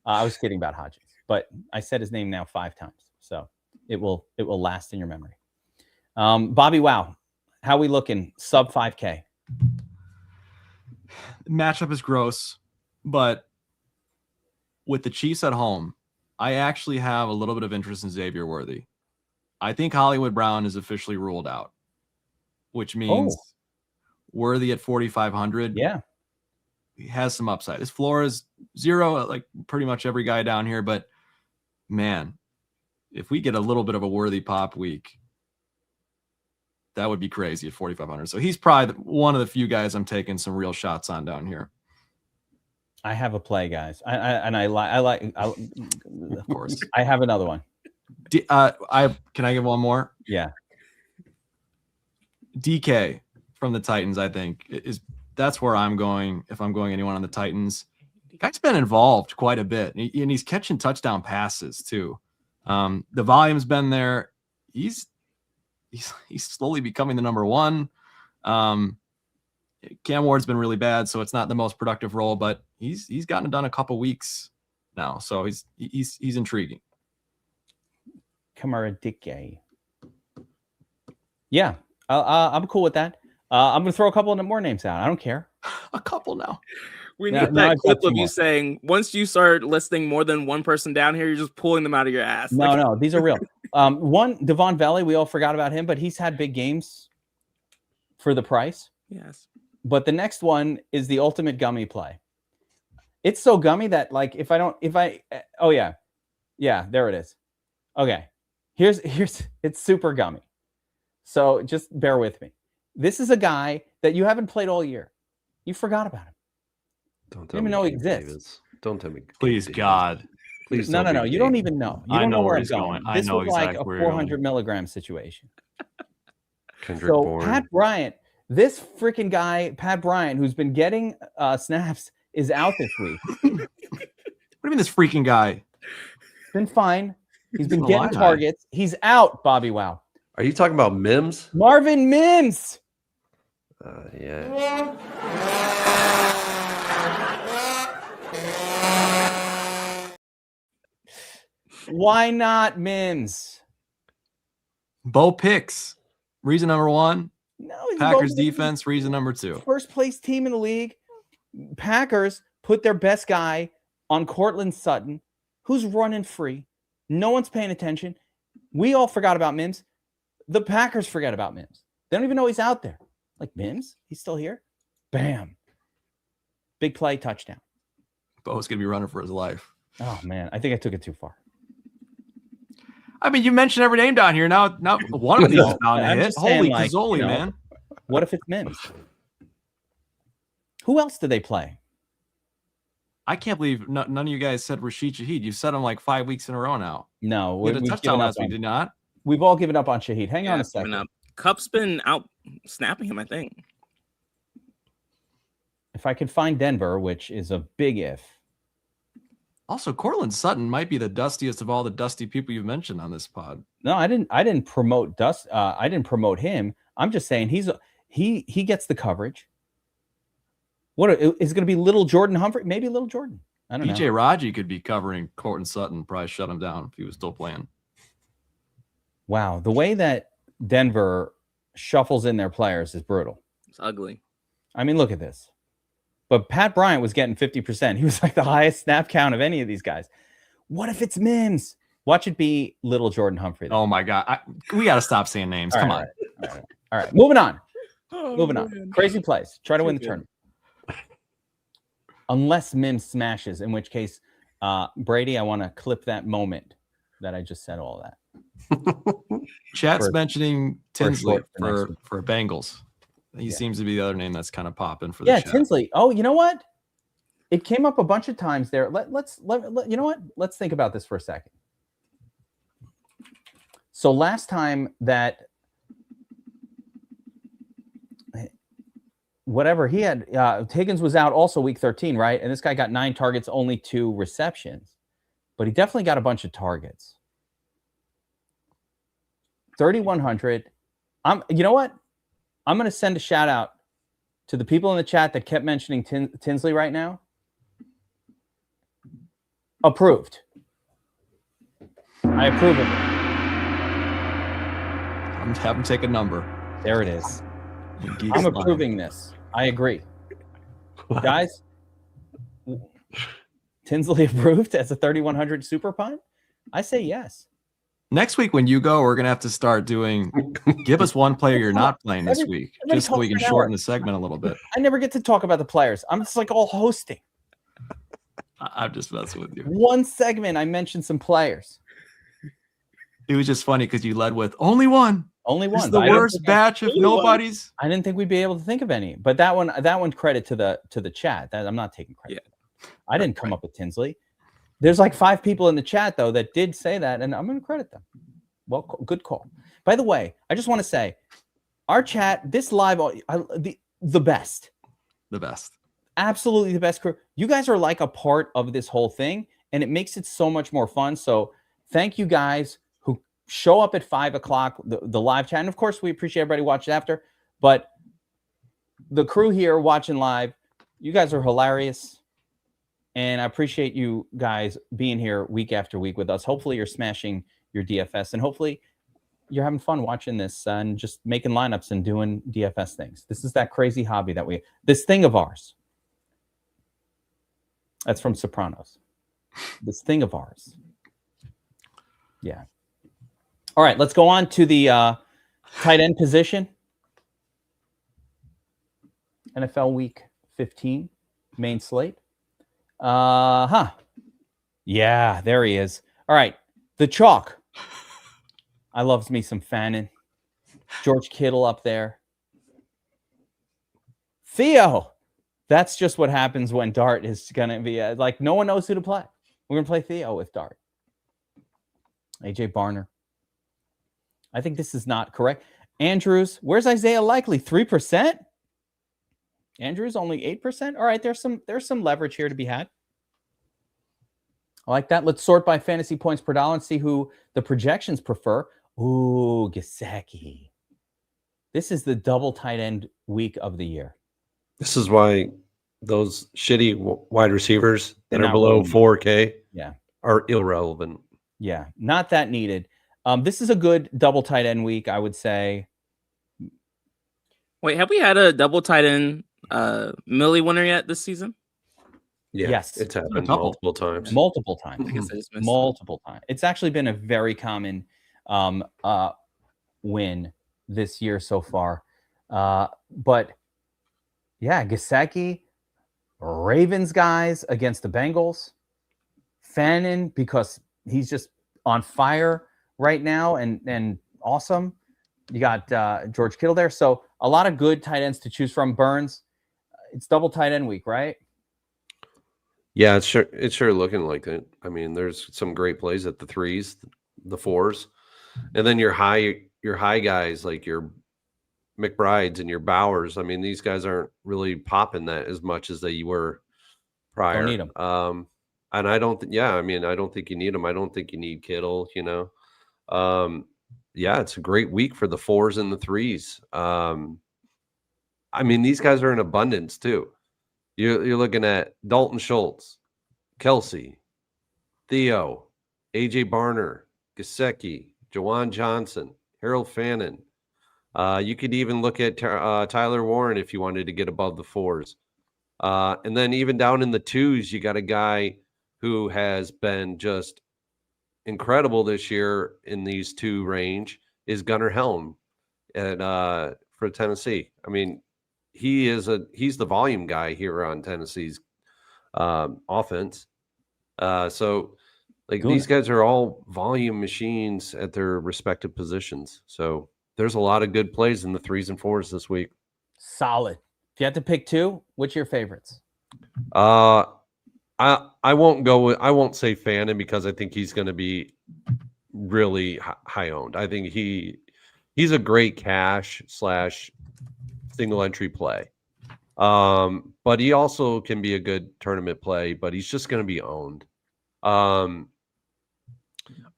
I was kidding about Hodgins, but I said his name now 5 times, so it will last in your memory. BobbyWow, how we looking? Sub 5K. Matchup is gross, but with the Chiefs at home, I actually have a little bit of interest in Xavier Worthy. I think Hollywood Brown is officially ruled out, which means Worthy at 4,500. Yeah. He has some upside. His floor is 0, like pretty much every guy down here. But man, if we get a little bit of a Worthy pop week, that would be crazy at 4,500. So he's probably one of the few guys I'm taking some real shots on down here. I have a play, guys. I like. Of course, I have another one. Can I give one more? Yeah. DK from the Titans, I think that's where I'm going. If I'm going anyone on the Titans, the guy's been involved quite a bit, and he's catching touchdown passes too. The volume's been there. He's slowly becoming the number one. Cam Ward's been really bad, so it's not the most productive role, but he's gotten it done a couple weeks now, so he's intriguing. Kamara DK. Yeah, I'm cool with that. I'm gonna throw a couple more names out. I don't care. A couple now. We need that clip of you saying once you start listing more than one person down here, you're just pulling them out of your ass. No, these are real. One, Devon Valley, we all forgot about him, but he's had big games for the price. Yes. But the next one is the ultimate gummy play. It's so gummy that there it is. Okay. Here's it's super gummy. So just bear with me. This is a guy that you haven't played all year. You forgot about him. Don't even know he exists. Don't tell me. Please, God. Please. No. don't be You don't Gabe. even know. You I don't know know where where I'm he's going. going. I This know was like exactly a where you're going. 400 milligram situation. Kendrick So Bourne. Pat Bryant, this freaking guy, Pat Bryant, who's been getting snaps, is out this week. What do you mean this freaking guy? Been fine. He's been a getting line targets. He's out, BobbyWow. Are you talking about Mims? Marvin Mims. Yeah. Why not Mims? Bo Picks. Reason number 1. No, he's Packers both- defense. Reason number 2. First place team in the league. Packers put their best guy on Cortland Sutton, who's running free. No one's paying attention. We all forgot about Mims. The Packers forget about Mims. They don't even know he's out there. Like, Mims? He's still here? Bam. Big play, touchdown. Bo's going to be running for his life. Oh, man. I think I took it too far. I mean, you mentioned every name down here. Now one of these is bound to I'm hit. just saying, Holy like, Cazzoli, you know, man. What if it's Mims? Who else did they play? I can't believe none of you guys said Rashid Shaheed. You said him like 5 weeks in a row now. No. We had a we've touchdown given up last week, on- did not? We've all given up on Shaheed. Hang on a giving second. up. Cup's been out snapping him, I think. If I could find Denver, which is a big if. Also, Cortland Sutton might be the dustiest of all the dusty people you've mentioned on this pod. No, I didn't promote Dust. I didn't promote him. I'm just saying he gets the coverage. What is going to be little Jordan Humphrey? Maybe little Jordan. I don't know. PJ Raji could be covering Cortland Sutton. Probably shut him down if he was still playing. Wow, the way that Denver shuffles in their players is brutal. It's ugly. I mean, look at this. But Pat Bryant was getting 50%. He was like the highest snap count of any of these guys. What if it's Mims? Watch it be little Jordan Humphrey. Oh my God. We got to stop saying names. Come on. All right. Moving on. Oh, Moving on. Crazy plays. Try to win the tournament. Unless Mims smashes, in which case, Brady, I want to clip that moment that I just said all that. Chat's For- mentioning for Tinsley short for next for Bengals. He Yeah. seems to be the other name that's kind of popping for the Yeah, chat. Tinsley. Oh, you know what? It came up a bunch of times there. Let's you know what? Let's think about this for a second. So last time that whatever he had, Higgins was out also week 13, right? And this guy got 9 targets, only 2 receptions, but he definitely got a bunch of targets. 3,100. You know what? I'm going to send a shout out to the people in the chat that kept mentioning Tinsley right now. Approved. I approve of it. I'm have him take a number. There it is. Geek's I'm lying. approving this. I agree. Guys, Tinsley approved as a 3,100 super punt? I say yes. Next week when you go, we're gonna have to start doing. Give us one player you're not playing this Every- week, everybody just so we can talks for an shorten hour. the segment a little bit. I never get to talk about the players. I'm just like all hosting. I'm just messing with you. One segment, I mentioned some players. It was just funny because you led with only one. Only It's one. the but I don't worst think batch of Only one. nobody's. I didn't think we'd be able to think of any. But that one credit to the chat. That I'm not taking credit. Yeah. I didn't come up with Tinsley. There's like 5 people in the chat though that did say that, and I'm going to credit them. Well, good call. By the way, I just want to say, our chat, this live, the best, The best. absolutely the best crew. You guys are like a part of this whole thing, and it makes it so much more fun. So thank you guys who show up at 5 o'clock, the live chat. And of course, we appreciate everybody watching after, but the crew here watching live, you guys are hilarious. And I appreciate you guys being here week after week with us. Hopefully you're smashing your DFS, and hopefully you're having fun watching this and just making lineups and doing DFS things. This is that crazy hobby that this thing of ours. That's from Sopranos. This thing of ours. Yeah. All right, let's go on to the tight end position. NFL Week 15 main slate. Yeah, there he is. All right, the chalk. I loves me some Fannin. George Kittle up there. Theo. That's just what happens when Dart is going to be like, no one knows who to play. We're going to play Theo with Dart. AJ Barner. I think this is not correct. Andrews, where's Isaiah Likely? 3%? Andrews only 8%. All right, there's some leverage here to be had. I like that. Let's sort by fantasy points per dollar and see who the projections prefer. Ooh, Gesicki. This is the double tight end week of the year. This is why those shitty wide receivers that They're are below really 4K Yeah. are irrelevant. Yeah, not that needed. This is a good double tight end week, I would say. Wait, have we had a double tight end Millie winner yet this season? Yeah, Yes. it's happened couple. multiple times. Multiple times. I guess I just missed Multiple times. It's actually been a very common win this year so far. But yeah, Gesicki, Ravens guys against the Bengals. Fannin, because he's just on fire right now and awesome. You got George Kittle there. So a lot of good tight ends to choose from. Burns, it's double tight end week, right? Yeah, it's sure looking like it. I mean, there's some great plays at the 3s, the 4s, and then your high guys like your McBrides and your Bowers. I mean, these guys aren't really popping that as much as they were prior. Don't need them. And I don't think you need them. I don't think you need Kittle, you know. Yeah, it's a great week for the 4s and the 3s. I mean, these guys are in abundance too. You're looking at Dalton Schultz, Kelsey, Theo, AJ Barner, Gesicki, Jawan Johnson, Harold Fannin. You could even look at Tyler Warren if you wanted to get above the 4s. And then even down in the 2s, you got a guy who has been just incredible this year in these 2 range is Gunnar Helm for Tennessee. I mean, he's the volume guy here on Tennessee's offense. So like these guys are all volume machines at their respective positions. So there's a lot of good plays in the 3s and 4s this week. Solid. If you had to pick 2, what's your favorites? I won't say Fannin because I think he's going to be really high owned. I think he's a great cash / single entry play. But he also can be a good tournament play, but he's just going to be owned. I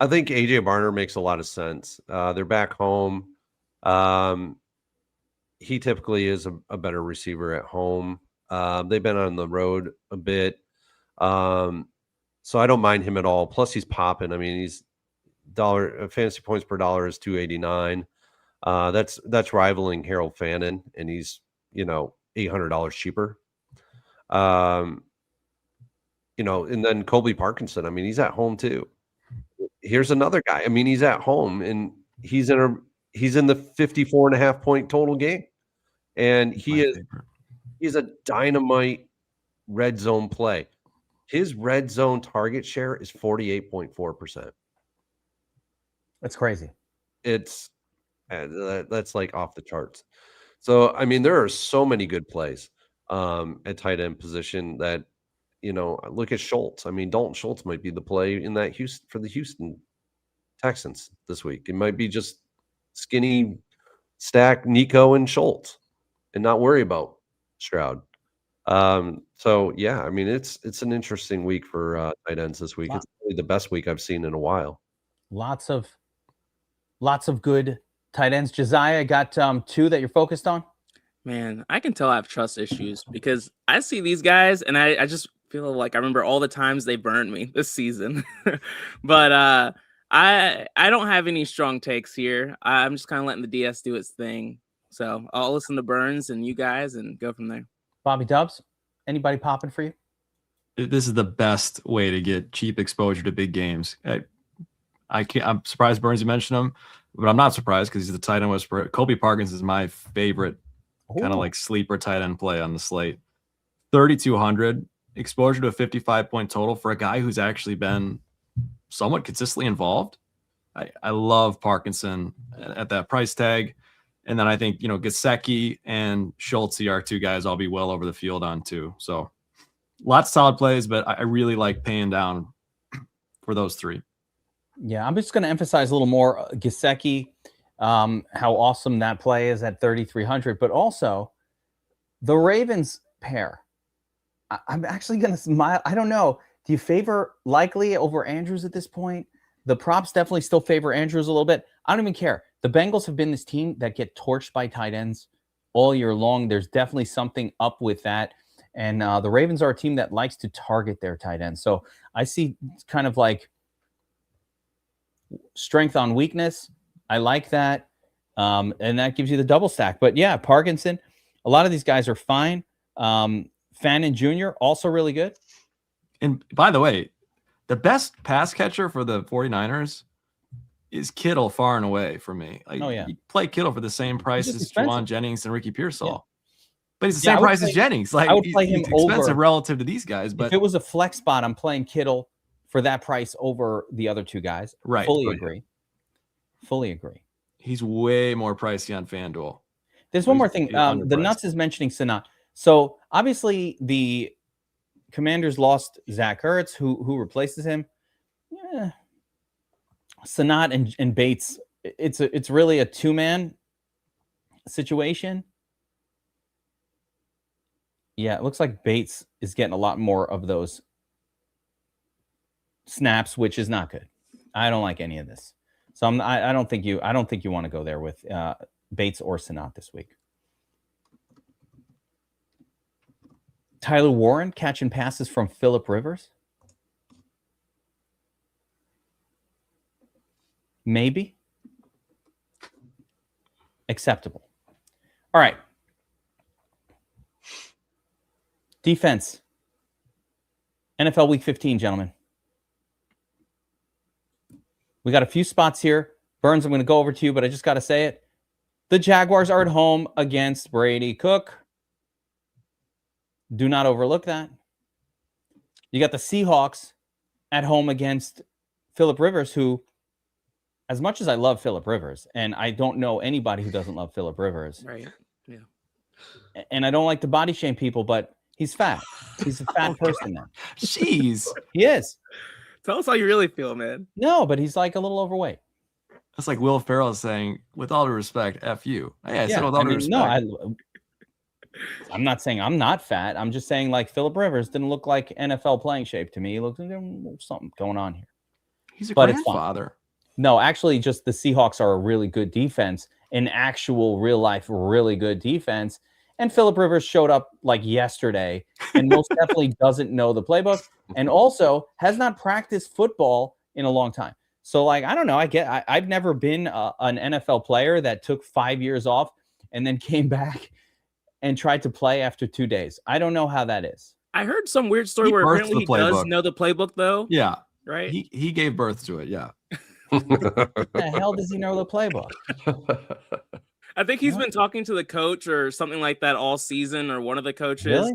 think AJ Barner makes a lot of sense. They're back home. He typically is a better receiver at home. They've been on the road a bit. So I don't mind him at all. Plus he's popping. I mean, he's fantasy points per dollar is 289. That's rivaling Harold Fannin, and he's, $800 cheaper. And then Colby Parkinson. I mean, he's at home too. Here's another guy. I mean, he's at home and he's in the 54.5 point total game. And he's a dynamite red zone play. His red zone target share is 48.4%. That's crazy. That's like off the charts. So, I mean, there are so many good plays at tight end position that, look at Schultz. I mean, Dalton Schultz might be the play in that for the Houston Texans this week. It might be just skinny stack Nico and Schultz and not worry about Stroud. So yeah, I mean, it's an interesting week for tight ends this week. It's probably the best week I've seen in a while. Lots of good tight ends. Josiah, got 2 that you're focused on? Man, I can tell I have trust issues because I see these guys and I just feel like I remember all the times they burned me this season. But I don't have any strong takes here. I'm just kind of letting the DS do its thing. So I'll listen to Burns and you guys and go from there. Bobby Dubs, anybody popping for you? This is the best way to get cheap exposure to big games. I'm surprised Burns you mentioned him, but I'm not surprised because he's the tight end whisperer. Colby Parkinson is my favorite kind of like sleeper tight end play on the slate. 3,200 exposure to a 55 point total for a guy who's actually been somewhat consistently involved. I love Parkinson at that price tag. And then I think, Gesicki and Schultz are two guys I'll be well over the field on too. So lots of solid plays, but I really like paying down for those three. Yeah, I'm just going to emphasize a little more Gesicki, how awesome that play is at 3,300, but also the Ravens pair. I'm actually going to smile. I don't know. Do you favor Likely over Andrews at this point? The props definitely still favor Andrews a little bit. I don't even care. The Bengals have been this team that get torched by tight ends all year long. There's definitely something up with that. And the Ravens are a team that likes to target their tight ends. So I see kind of like strength on weakness. I like that. And that gives you the double stack. But yeah, Parkinson, a lot of these guys are fine. Fannin Jr., also really good. And by the way, the best pass catcher for the 49ers is Kittle far and away for me. Like, you play Kittle for the same price as Juwan Jennings and Ricky Pearsall. Yeah. But he's the same price as Jennings. Like, I would play him he's expensive over, relative to these guys. But if it was a flex spot, I'm playing Kittle for that price over the other two guys. Right. Fully agree. Fully agree. He's way more pricey on FanDuel. There's one more thing. The Nuts is mentioning Sanat. So obviously the Commanders lost Zach Ertz, who replaces him. Yeah. Sanat and Bates. It's really a two-man situation. Yeah, it looks like Bates is getting a lot more of those snaps, which is not good. I don't like any of this. So I don't think you want to go there with Bates or Sanat this week. Tyler Warren catching passes from Phillip Rivers. Maybe. Acceptable. All right. Defense. NFL Week 15, gentlemen. We got a few spots here. Burns, I'm going to go over to you, but I just got to say it. The Jaguars are at home against Brady Cook. Do not overlook that. You got the Seahawks at home against Phillip Rivers, who, as much as I love Phillip Rivers, and I don't know anybody who doesn't love Phillip Rivers. Right. Yeah. And I don't like to body shame people, but he's fat. He's a fat person now. Jeez. He is. Tell us how you really feel, man. No, but he's like a little overweight. That's like Will Ferrell saying, with all due respect, F you. I said with all due respect. No, I'm not saying I'm not fat. I'm just saying like Phillip Rivers didn't look like NFL playing shape to me. He looked like something going on here. He's a grandfather. No, actually, just the Seahawks are a really good defense, an actual real life, really good defense. And Phillip Rivers showed up like yesterday and most definitely doesn't know the playbook and also has not practiced football in a long time. So like, I don't know. I've never been an NFL player that took 5 years off and then came back and tried to play after 2 days. I don't know how that is. I heard some weird story where apparently he does know the playbook though. Yeah. Right. He gave birth to it. Yeah. What the hell does he know the playbook? I think he's been talking to the coach or something like that all season, or one of the coaches. Really?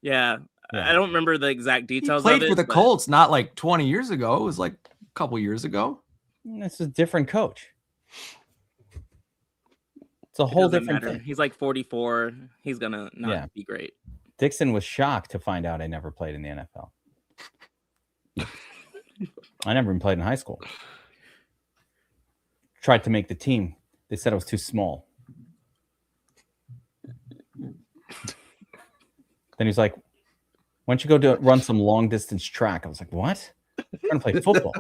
Yeah. I don't remember the exact details. He played of it, for the Colts not like 20 years ago. It was like a couple years ago. It's a different coach. It's a whole different thing. He's like 44. He's gonna not be great. Dixon was shocked to find out I never played in the NFL. I never even played in high school. Tried to make the team. They said I was too small. Then he's like, why don't you go run some long distance track? I was like, what? I'm trying to play football.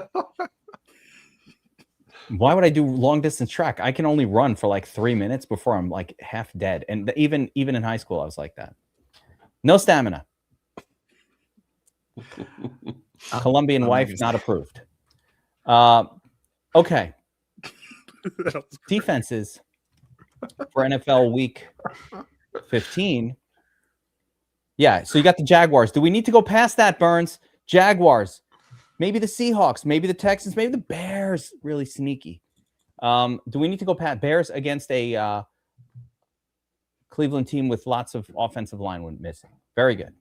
Why would I do long distance track? I can only run for like 3 minutes before I'm like half dead. And even in high school, I was like that. No stamina. Colombian wife not approved. Okay. Defenses for NFL Week 15. Yeah, so you got the Jaguars. Do we need to go past that, Burns? Jaguars. Maybe the Seahawks. Maybe the Texans. Maybe the Bears. Really sneaky. Do we need to go past Bears against a Cleveland team with lots of offensive linemen missing? Very good.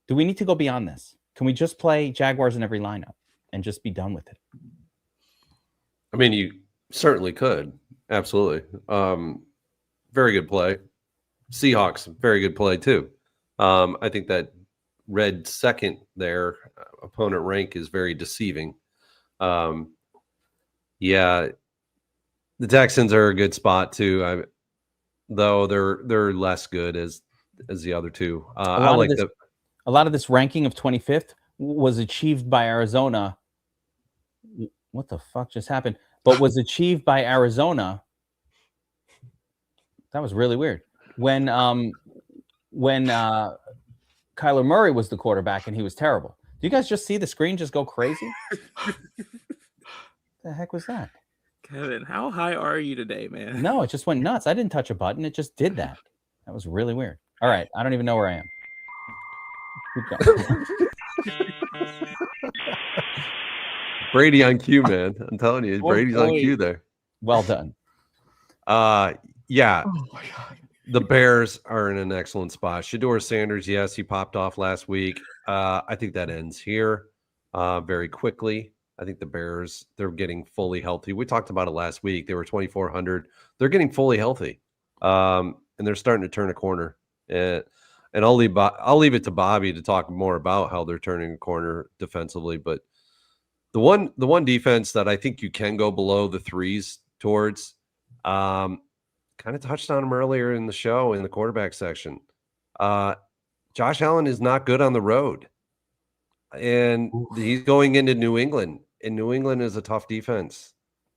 Do we need to go beyond this? Can we just play Jaguars in every lineup and just be done with it? I mean, you certainly could. Absolutely. Very good play. Seahawks, very good play too. I think that red second there, opponent rank is very deceiving. Yeah, the Texans are a good spot too. Though they're less good as the other two. I like the A lot of this ranking of 25th was achieved by Arizona. What the fuck just happened? But was achieved by Arizona. That was really weird. When Kyler Murray was the quarterback and he was terrible. Do you guys just see the screen just go crazy? The heck was that? Kevin, how high are you today, man? No, it just went nuts. I didn't touch a button. It just did that. That was really weird. All right. I don't even know where I am. Keep going. Brady on cue, man. I'm telling you, Brady's on cue there. Well done. Yeah. Oh my God. The Bears are in an excellent spot. Shedeur Sanders, yes, he popped off last week. I think that ends here very quickly. I think the Bears, they're getting fully healthy. We talked about it last week. They were 2,400. They're getting fully healthy, and they're starting to turn a corner. And I'll leave it to Bobby to talk more about how they're turning a corner defensively. But the one defense that I think you can go below the threes towards, kind of touched on him earlier in the show in the quarterback section. Josh Allen is not good on the road, and he's going into New England. And New England is a tough defense.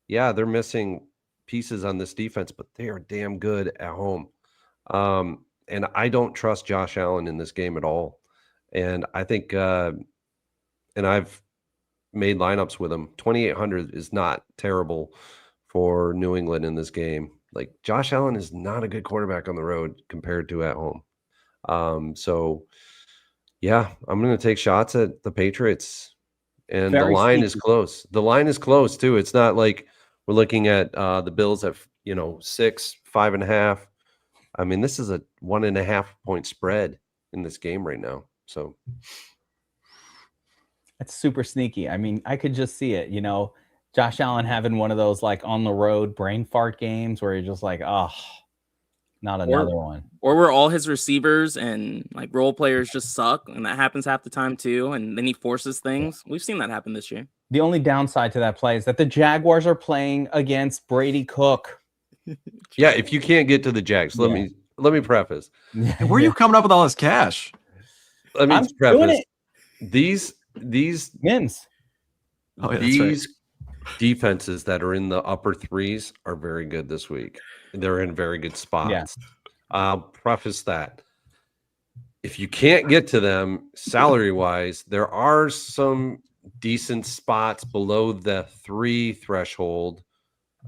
Yeah, they're missing pieces on this defense, but they are damn good at home. And I don't trust Josh Allen in this game at all. And I think, and I've made lineups with him. 2,800 is not terrible for New England in this game. Like, Josh Allen is not a good quarterback on the road compared to at home. So, yeah, I'm going to take shots at the Patriots. And the line is close. The line is close, too. It's not like we're looking at the Bills at, 6, 5.5. I mean, this is a 1.5 point spread in this game right now. So That's super sneaky. I mean, I could just see it, Josh Allen having one of those like on the road brain fart games where you're just like, oh, not another one. Or where all his receivers and like role players just suck, and that happens half the time too. And then he forces things. We've seen that happen this year. The only downside to that play is that the Jaguars are playing against Brady Cook. Yeah, if you can't get to the Jags, let me preface. Hey, where are you coming up with all this cash? Let me I'm preface. doing it. These Wins. Oh, yeah, these defenses that are in the upper threes are very good this week. They're in very good spots. Yeah. I'll preface that. If you can't get to them salary-wise, there are some decent spots below the 3 threshold,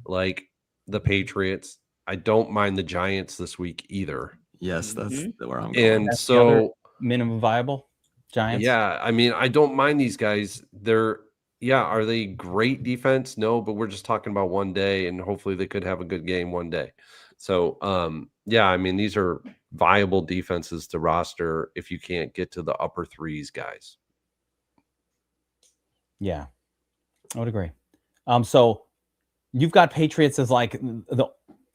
like the Patriots. I don't mind the Giants this week either. Yes, that's where I'm going. And That's so minimum viable Giants. yeah, I mean, I don't mind these guys. Are they great defense? No, but we're just talking about one day, and hopefully they could have a good game one day. So, I mean, these are viable defenses to roster if you can't get to the upper threes, guys. Yeah, I would agree. So you've got Patriots as like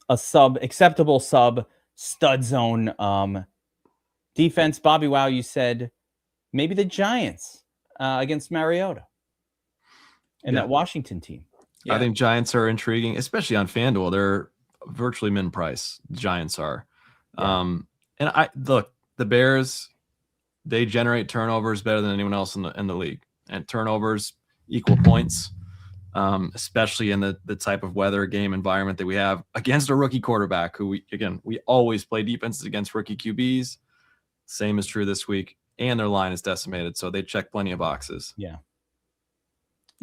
acceptable stud zone defense. BobbyWow, you said maybe the Giants against Mariota and that Washington team. I think Giants are intriguing, especially on FanDuel. They're virtually min price. The Giants are. And I look, the Bears, they generate turnovers better than anyone else in the league, and turnovers equal points, especially in the type of weather game environment that we have against a rookie quarterback who we always play defenses against rookie QBs. Same is true this week, and their line is decimated, so they check plenty of boxes. Yeah,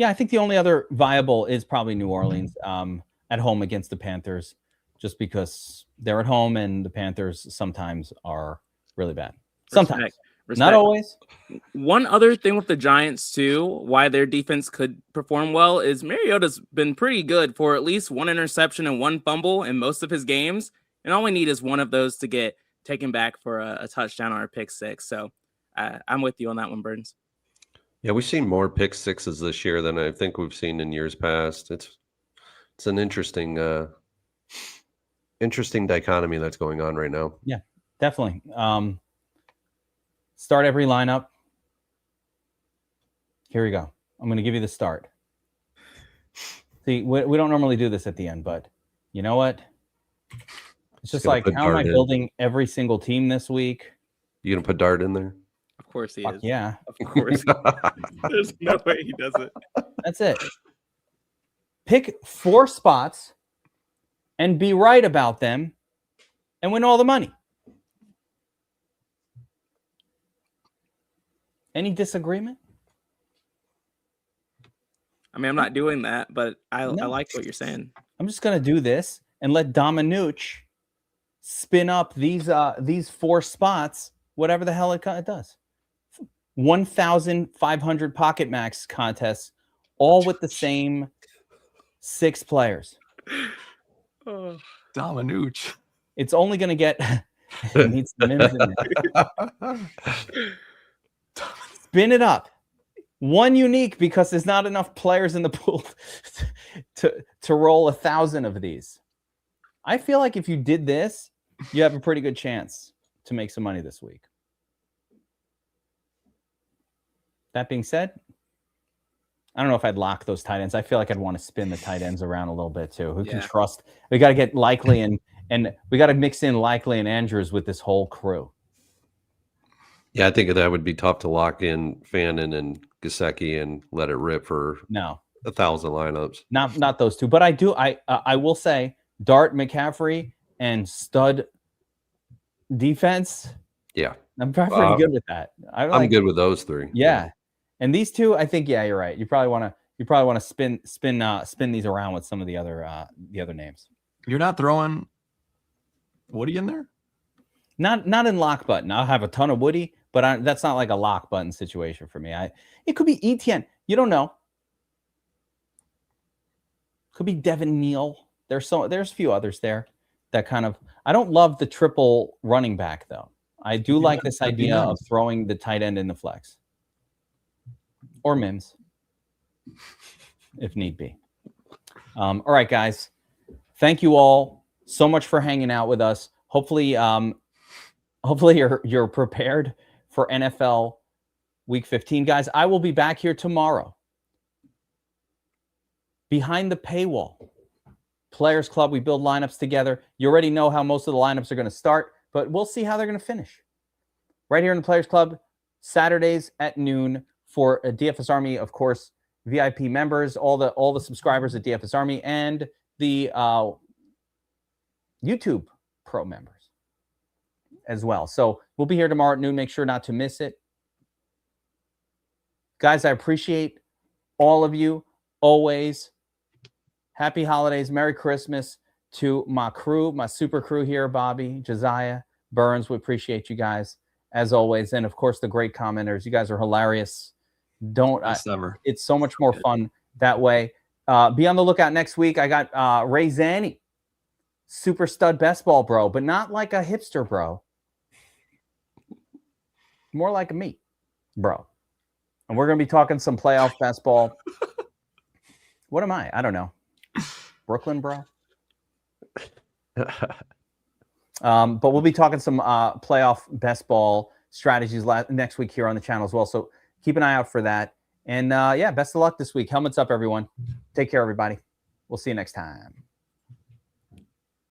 I think the only other viable is probably New Orleans at home against the Panthers, just because they're at home and the Panthers sometimes are really bad. Sometimes. Respect. Not always. One other thing with the Giants, too, why their defense could perform well is Mariota's been pretty good for at least one interception and one fumble in most of his games. And all we need is one of those to get taken back for a touchdown or a pick six. So I'm with you on that one, Burns. Yeah, we've seen more pick sixes this year than I think we've seen in years past. It's an interesting Interesting dichotomy that's going on right now. Yeah, definitely. Start every lineup. Here we go. I'm going to give you the start. See, we don't normally do this at the end, but you know what? It's just like, how am I building every single team this week? You going to put Dart in there? Of course he Fuck is. yeah. Of course. There's no way he does it. That's it. Pick 4 spots and be right about them and win all the money. Any disagreement? I mean, I'm not doing that, but I like what you're saying. I'm just going to do this and let Dominucci spin up these 4 spots, whatever the hell it does. 1,500 pocket max contests, all with the same 6 players. Oh. Dominucci. It's only going to get it needs some mims in there. Spin it up. 1 unique, because there's not enough players in the pool to roll 1,000 of these. I feel like if you did this, you have a pretty good chance to make some money this week. That being said, I don't know if I'd lock those tight ends. I feel like I'd want to spin the tight ends around a little bit too. Who can trust? We got to get Likely and we got to mix in Likely and Andrews with this whole crew. Yeah, I think that would be tough to lock in Fannin and Gesicki and let it rip for 1,000 lineups. Not those two, but I will say Dart, McCaffrey, and stud defense. Yeah, I'm pretty good with that. I'm good with those 3. Yeah. And these 2, I think, yeah, you're right. You probably want to spin these around with some of the other names. You're not throwing Woody in there? Not in lock button. I'll have a ton of Woody, but that's not like a lock button situation for me. It could be ETN. You don't know. Could be Devin Neal. There's a few others there that kind of. I don't love the triple running back though. I do like this idea of throwing the tight end in the flex. Or Mims, if need be. All right, guys. Thank you all so much for hanging out with us. Hopefully you're prepared for NFL Week 15. Guys, I will be back here tomorrow. Behind the paywall. Players Club, we build lineups together. You already know how most of the lineups are going to start, but we'll see how they're going to finish. Right here in the Players Club, Saturdays at noon. For DFS Army, of course, VIP members, all the subscribers at DFS Army, and the YouTube Pro members as well. So we'll be here tomorrow at noon. Make sure not to miss it. Guys, I appreciate all of you. Always. Happy holidays. Merry Christmas to my crew, my super crew here, Bobby, Josiah, Burns. We appreciate you guys, as always. And, of course, the great commenters. You guys are hilarious. It's so much more fun that way. Be on the lookout next week. I got Ray Zanny, super stud best ball bro, but not like a hipster bro. More like a me bro. And we're going to be talking some playoff best ball. What am I? I don't know. Brooklyn bro. But we'll be talking some playoff best ball strategies next week here on the channel as well. So keep an eye out for that. And best of luck this week. Helmets up, everyone. Take care, everybody. We'll see you next time.